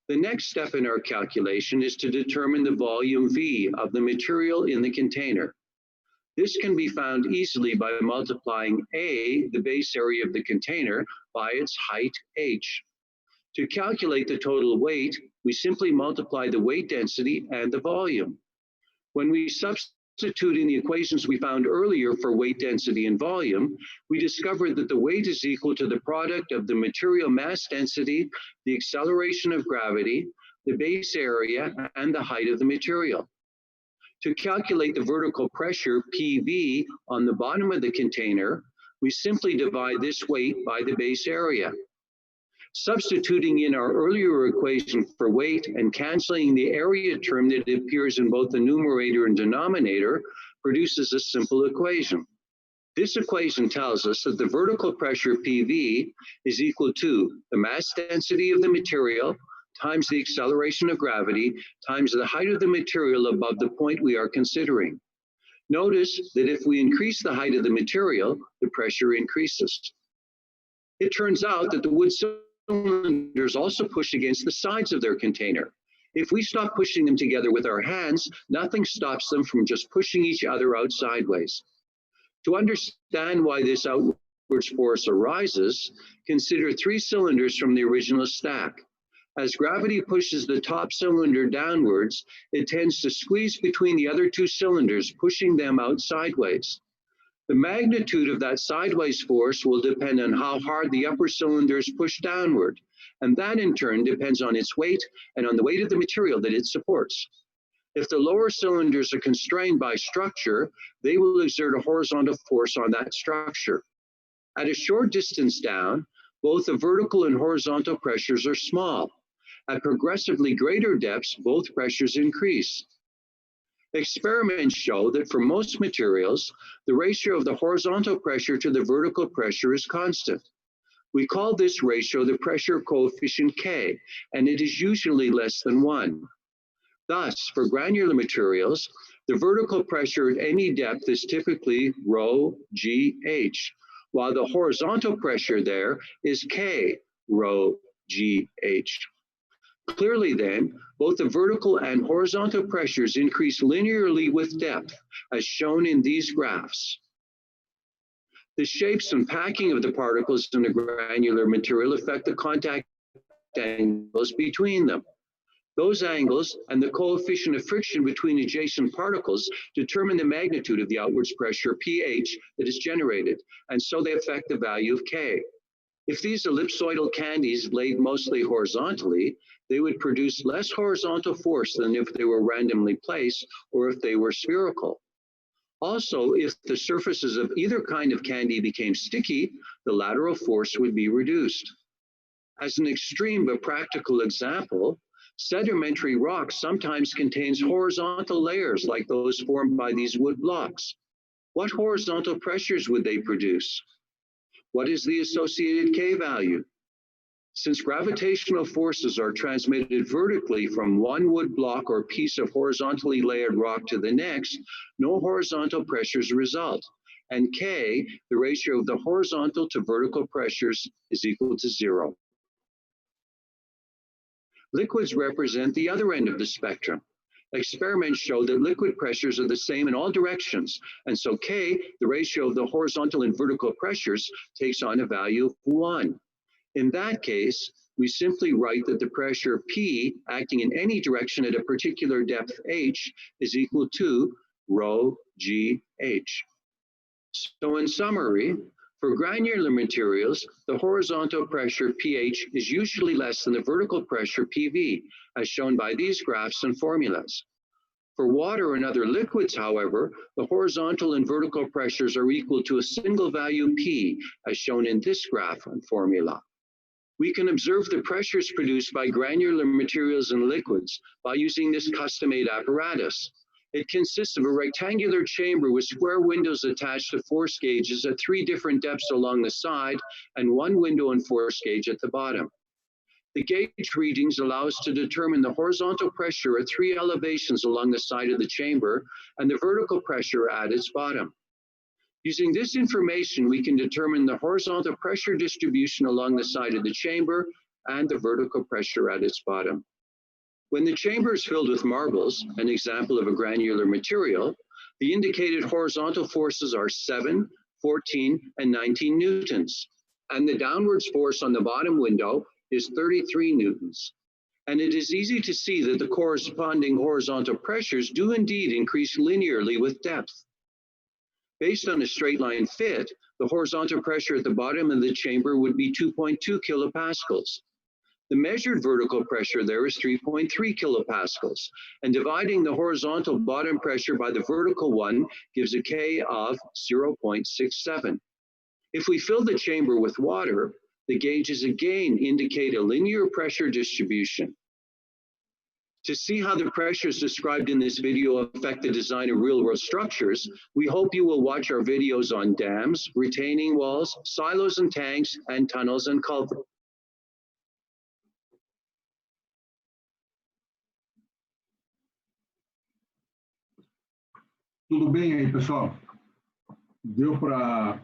The next step in our calculation is to determine the volume V of the material in the container. This can be found easily by multiplying A, the base area of the container, by its height h. To calculate the total weight, we simply multiply the weight density and the volume. When we substitute in the equations we found earlier for weight density and volume, we discovered that the weight is equal to the product of the material mass density, the acceleration of gravity, the base area, and the height of the material. To calculate the vertical pressure, PV, on the bottom of the container, we simply divide this weight by the base area. Substituting in our earlier equation for weight and canceling the area term that appears in both the numerator and denominator produces a simple equation. This equation tells us that the vertical pressure PV is equal to the mass density of the material times the acceleration of gravity times the height of the material above the point we are considering. Notice that if we increase the height of the material, the pressure increases. It turns out that the wood cylinders also push against the sides of their container. If we stop pushing them together with our hands, nothing stops them from just pushing each other out sideways. To understand why this outwards force arises, consider 3 cylinders from the original stack. As gravity pushes the top cylinder downwards, it tends to squeeze between the other 2 cylinders, pushing them out sideways. The magnitude of that sideways force will depend on how hard the upper cylinders push downward, and that in turn depends on its weight and on the weight of the material that it supports. If the lower cylinders are constrained by structure, they will exert a horizontal force on that structure. At a short distance down, both the vertical and horizontal pressures are small. At progressively greater depths, both pressures increase. Experiments show that for most materials, the ratio of the horizontal pressure to the vertical pressure is constant. We call this ratio the pressure coefficient K, and it is usually less than 1. Thus, for granular materials, the vertical pressure at any depth is typically rho GH, while the horizontal pressure there is K rho GH. Clearly then, both the vertical and horizontal pressures increase linearly with depth, as shown in these graphs. The shapes and packing of the particles in the granular material affect the contact angles between them. Those angles and the coefficient of friction between adjacent particles determine the magnitude of the outwards pressure pH that is generated, and so they affect the value of K. If these ellipsoidal candies laid mostly horizontally, they would produce less horizontal force than if they were randomly placed or if they were spherical. Also, if the surfaces of either kind of candy became sticky, the lateral force would be reduced. As an extreme but practical example, sedimentary rock sometimes contains horizontal layers like those formed by these wood blocks. What horizontal pressures would they produce? What is the associated K value? Since gravitational forces are transmitted vertically from one wood block or piece of horizontally layered rock to the next, no horizontal pressures result. And K, the ratio of the horizontal to vertical pressures, is equal to 0. Liquids represent the other end of the spectrum. Experiments show that liquid pressures are the same in all directions, and so K, the ratio of the horizontal and vertical pressures, takes on a value of 1. In that case, we simply write that the pressure P acting in any direction at a particular depth h is equal to rho g h. So in summary, for granular materials, the horizontal pressure pH is usually less than the vertical pressure PV, as shown by these graphs and formulas. For water and other liquids, however, the horizontal and vertical pressures are equal to a single value P, as shown in this graph and formula. We can observe the pressures produced by granular materials and liquids by using this custom-made apparatus. It consists of a rectangular chamber with square windows attached to force gauges at 3 different depths along the side and 1 window and force gauge at the bottom. The gauge readings allow us to determine the horizontal pressure at 3 elevations along the side of the chamber and the vertical pressure at its bottom. Using this information, we can determine the horizontal pressure distribution along the side of the chamber and the vertical pressure at its bottom. When the chamber is filled with marbles, an example of a granular material, the indicated horizontal forces are 7, 14, and 19 newtons, and the downwards force on the bottom window is 33 newtons. And it is easy to see that the corresponding horizontal pressures do indeed increase linearly with depth. Based on a straight line fit, the horizontal pressure at the bottom of the chamber would be 2.2 kilopascals. The measured vertical pressure there is 3.3 kilopascals, and dividing the horizontal bottom pressure by the vertical one gives a K of 0.67. If we fill the chamber with water, the gauges again indicate a linear pressure distribution. To see how the pressures described in this video affect the design of real-world structures, we hope you will watch our videos on dams, retaining walls, silos and tanks, and tunnels and culverts. Tudo bem aí, pessoal? Deu para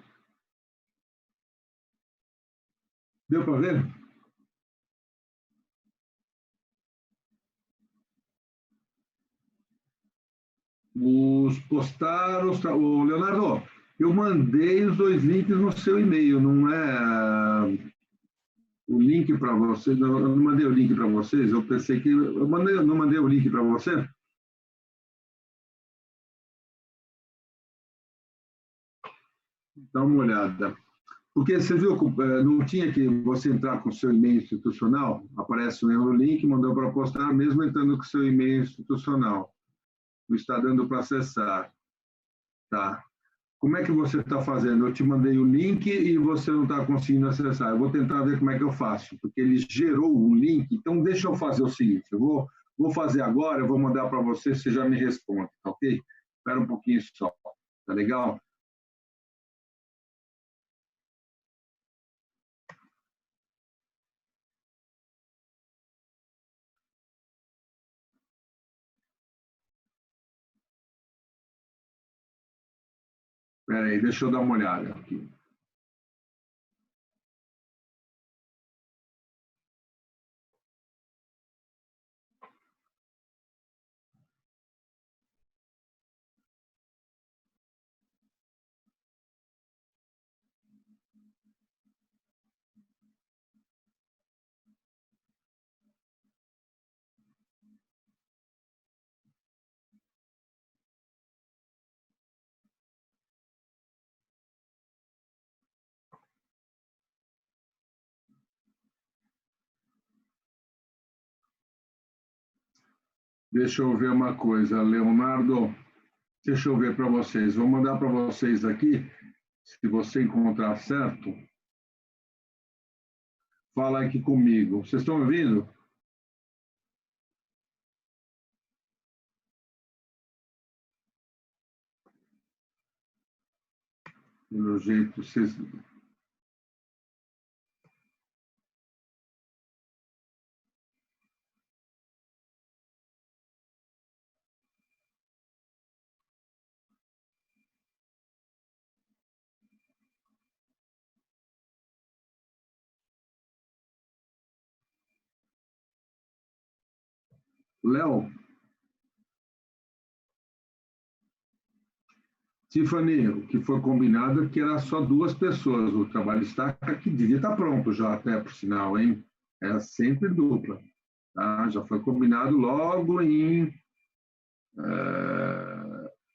ver? O Leonardo, eu mandei os 2 links no seu e-mail, não é o link para vocês? Eu não mandei o link para vocês, eu pensei que... não mandei o link para você? Dá uma olhada. Porque você viu que não tinha que você entrar com o seu e-mail institucional? Aparece o link, mandou para postar, mesmo entrando com o seu e-mail institucional. Não está dando para acessar. Tá. Como é que você está fazendo? Eu te mandei o link e você não está conseguindo acessar. Eu vou tentar ver como é que eu faço, porque ele gerou um link. Então, deixa eu fazer o seguinte. Eu vou fazer agora, eu vou mandar para você, você já me responde, tá ok? Espera um pouquinho só. Tá legal? Espera aí, deixa eu dar uma olhada aqui. Deixa eu ver uma coisa, Leonardo. Deixa eu ver para vocês. Vou mandar para vocês aqui. Se você encontrar certo, fala aqui comigo. Vocês estão ouvindo? Pelo jeito, vocês... Léo, Tiffany, o que foi combinado é que era só 2 pessoas. O trabalho está aqui, devia estar pronto já, até por sinal, hein? É sempre dupla. Tá? Já foi combinado logo em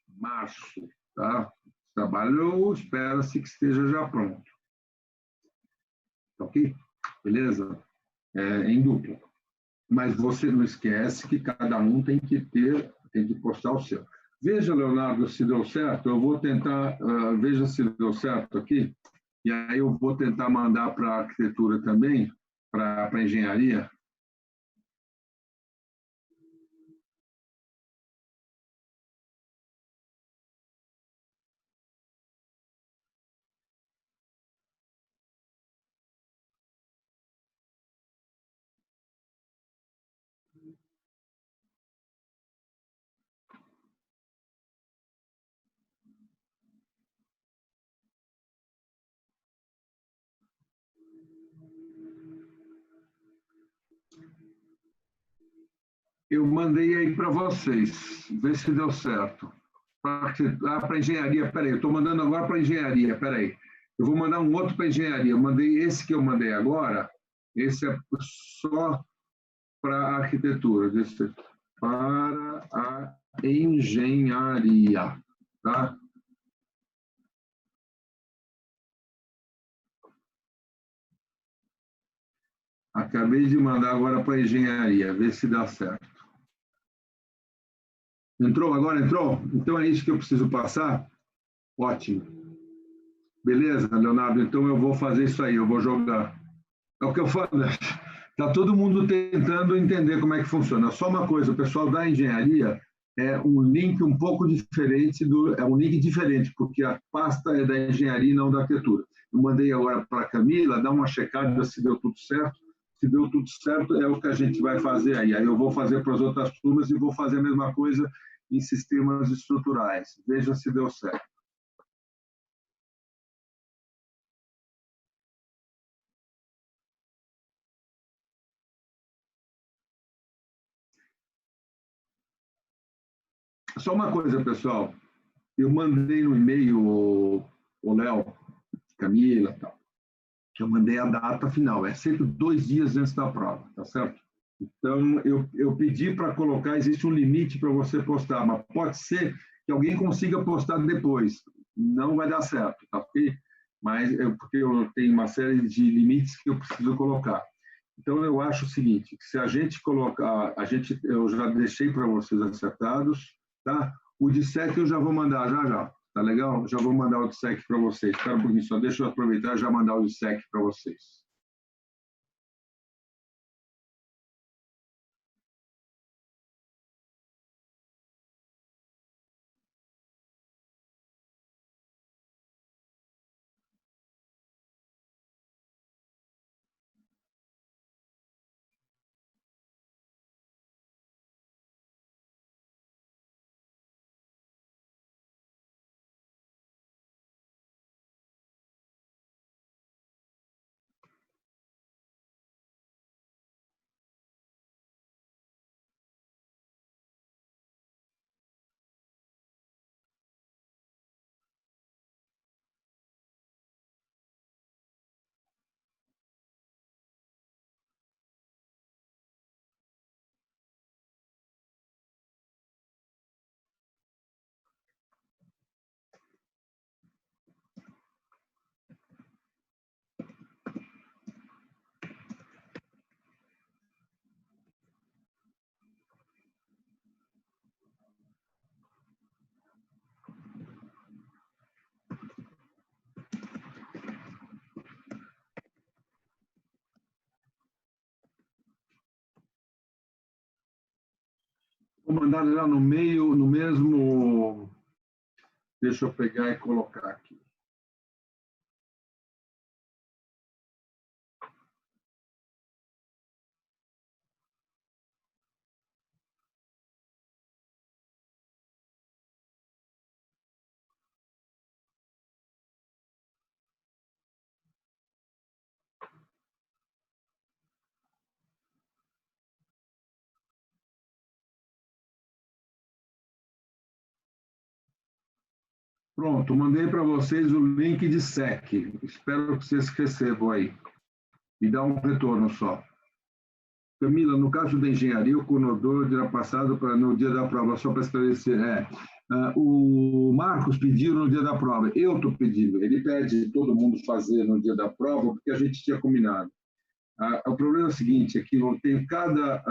março. Tá? O trabalho espera-se que esteja já pronto. Tá ok? Beleza? Em dupla. Mas você não esquece que cada um tem que postar o seu. Veja, Leonardo, se deu certo. Eu vou tentar, veja se deu certo aqui, e aí eu vou tentar mandar para a arquitetura também, para a engenharia. Eu mandei aí para vocês, ver se deu certo. Para engenharia, peraí, eu estou mandando agora para engenharia, peraí. Eu vou mandar um outro para engenharia. Eu mandei esse que eu mandei agora, esse é só para a arquitetura, para a engenharia, tá? Acabei de mandar agora para a engenharia, ver se dá certo. Entrou agora? Entrou? Então é isso que eu preciso passar? Ótimo. Beleza, Leonardo? Então eu vou fazer isso aí, eu vou jogar. É o que eu falo, né? Está todo mundo tentando entender como é que funciona. Só uma coisa, o pessoal da engenharia é um link um pouco diferente é um link diferente, porque a pasta é da engenharia e não da arquitetura. Eu mandei agora para a Camila, dar uma checada se deu tudo certo. Se deu tudo certo, é o que a gente vai fazer aí. Aí eu vou fazer para as outras turmas e vou fazer a mesma coisa em sistemas estruturais. Veja se deu certo. Só uma coisa, pessoal. Eu mandei no e-mail o Léo, Camila, tal. Eu mandei a data final. É sempre 2 dias antes da prova, tá certo? Então, eu pedi para colocar, existe um limite para você postar, mas pode ser que alguém consiga postar depois. Não vai dar certo, tá ok? Mas porque eu tenho uma série de limites que eu preciso colocar. Então, eu acho o seguinte, que se a gente colocar, eu já deixei para vocês acertados, tá? O de SEC eu já vou mandar, já, já. Tá legal? Já vou mandar o de SEC para vocês. Espera um pouquinho só, deixa eu aproveitar e já mandar o de SEC para vocês. Vou mandar lá no meio, no mesmo... Deixa eu pegar e colocar aqui. Pronto, mandei para vocês o link de SEC. Espero que vocês recebam aí. Me dá um retorno só. Camila, no caso da engenharia, o coordenador dirá passado para no dia da prova, só para esclarecer. O Marcos pediu no dia da prova, eu estou pedindo. Ele pede todo mundo fazer no dia da prova, porque a gente tinha combinado. O problema é o seguinte, é que tem cada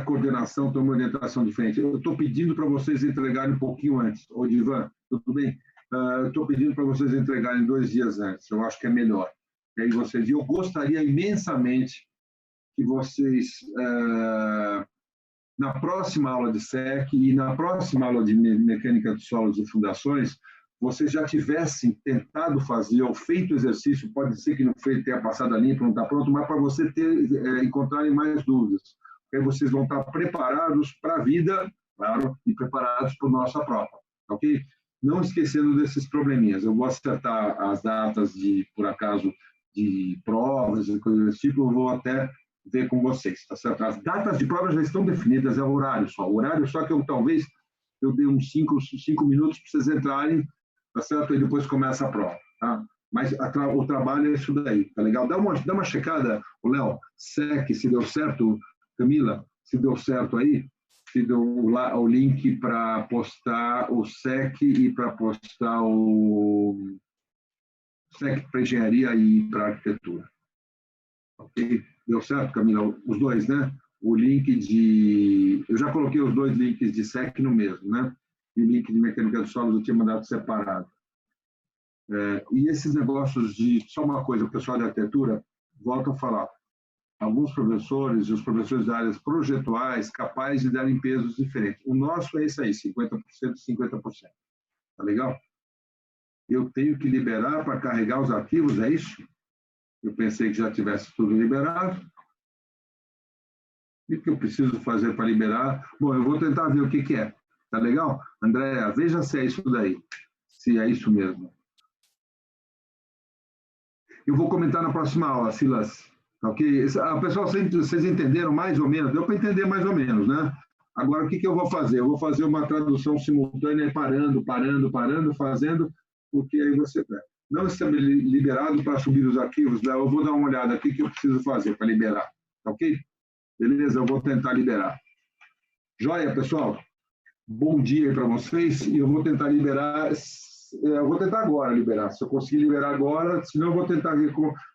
coordenação tem uma orientação diferente. Eu estou pedindo para vocês entregarem um pouquinho antes. Ô, Divan, tudo bem? Eu estou pedindo para vocês entregarem 2 dias antes. Eu acho que é melhor. E aí vocês... Eu gostaria imensamente que vocês, na próxima aula de SEC e na próxima aula de mecânica de solos e fundações, vocês já tivessem tentado fazer ou feito o exercício, pode ser que não tenha passado a limpo, não está pronto, mas para você encontrarem mais dúvidas. Aí vocês vão estar preparados para a vida, claro, e preparados para a nossa prova, ok? Não esquecendo desses probleminhas. Eu vou acertar as datas de, por acaso, de provas e coisas desse tipo, eu vou até ver com vocês, tá certo? As datas de prova já estão definidas, é o horário só. O horário só que talvez eu dê uns 5 minutos para vocês entrarem, tá certo? E depois começa a prova, tá? Mas o trabalho é isso daí, tá legal? Dá uma checada, o Léo, SEC, se deu certo... Camila, se deu certo aí, se deu o link para postar o SEC e para postar o SEC para engenharia e para arquitetura. Ok? Deu certo, Camila? Os dois, né? O link de... Eu já coloquei os 2 links de SEC no mesmo, né? E o link de mecânica de solos eu tinha mandado separado. E esses negócios de... Só uma coisa, o pessoal da arquitetura, volta a falar. Alguns professores e os professores de áreas projetuais capazes de darem pesos diferentes. O nosso é esse aí, 50% e 50%. Tá legal? Eu tenho que liberar para carregar os arquivos, é isso? Eu pensei que já tivesse tudo liberado. E o que eu preciso fazer para liberar? Bom, eu vou tentar ver o que é. Tá legal? Andréa, veja se é isso daí. Se é isso mesmo. Eu vou comentar na próxima aula, Silas. Ok? Pessoal, vocês entenderam mais ou menos? Deu para entender mais ou menos, né? Agora, o que eu vou fazer? Eu vou fazer uma tradução simultânea, parando, fazendo, porque aí você... Não está liberado para subir os arquivos, né? Eu vou dar uma olhada aqui o que eu preciso fazer para liberar. Ok? Beleza? Eu vou tentar liberar. Joia, pessoal? Bom dia para vocês. E eu vou tentar liberar... Eu vou tentar agora liberar. Se eu conseguir liberar agora, senão eu vou tentar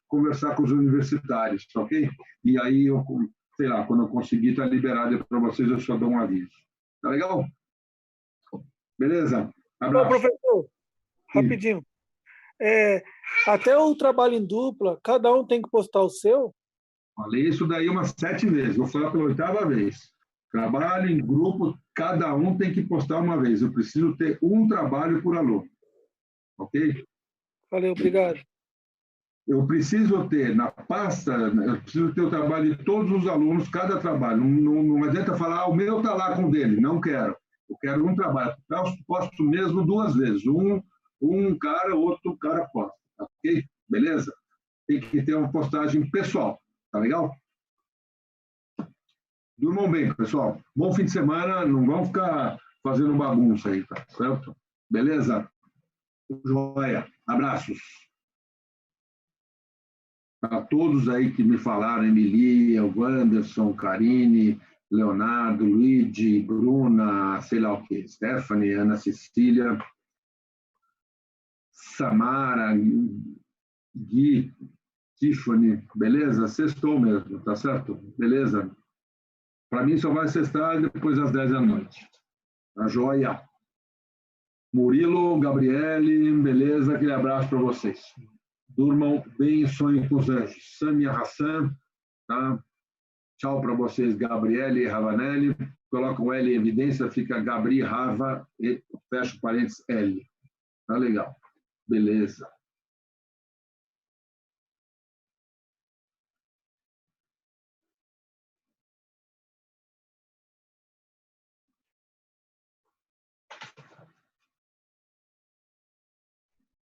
conversar com os universitários, ok? E aí, sei lá, quando eu conseguir estar liberado para vocês, eu só dou um aviso. Tá legal? Beleza? Abraço. Bom, professor, rapidinho. Até o trabalho em dupla, cada um tem que postar o seu? Falei isso daí umas 7 vezes, vou falar pela 8ª vez. Trabalho em grupo, cada um tem que postar uma vez. Eu preciso ter um trabalho por aluno. Ok? Valeu, obrigado. Eu preciso ter na pasta, eu preciso ter o trabalho de todos os alunos, cada trabalho. Não adianta falar, o meu está lá com o dele. Não quero. Eu quero um trabalho. Eu posto mesmo 2 vezes. Um cara, outro cara posta. Ok? Beleza? Tem que ter uma postagem pessoal. Tá legal? Durmam bem, pessoal. Bom fim de semana. Não vão ficar fazendo bagunça aí, tá certo? Beleza? Joia. Abraços. Para todos aí que me falaram, Emilia, Wanderson, Karine, Leonardo, Luigi, Bruna, sei lá o quê, Stephanie, Ana Cecília, Samara, Gui, Tiffany, beleza? Sextou mesmo, tá certo? Beleza? Para mim só vai sextar depois das 10 da noite. Tá joia? Murilo, Gabriele, beleza? Aquele abraço para vocês. Durmam bem e sonhem com os anjos. Samia Hassan, tá? Tchau para vocês, Gabriele e Ravanelli. Coloca um L em evidência, fica Gabri Rava e fecha parênteses L. Tá legal. Beleza.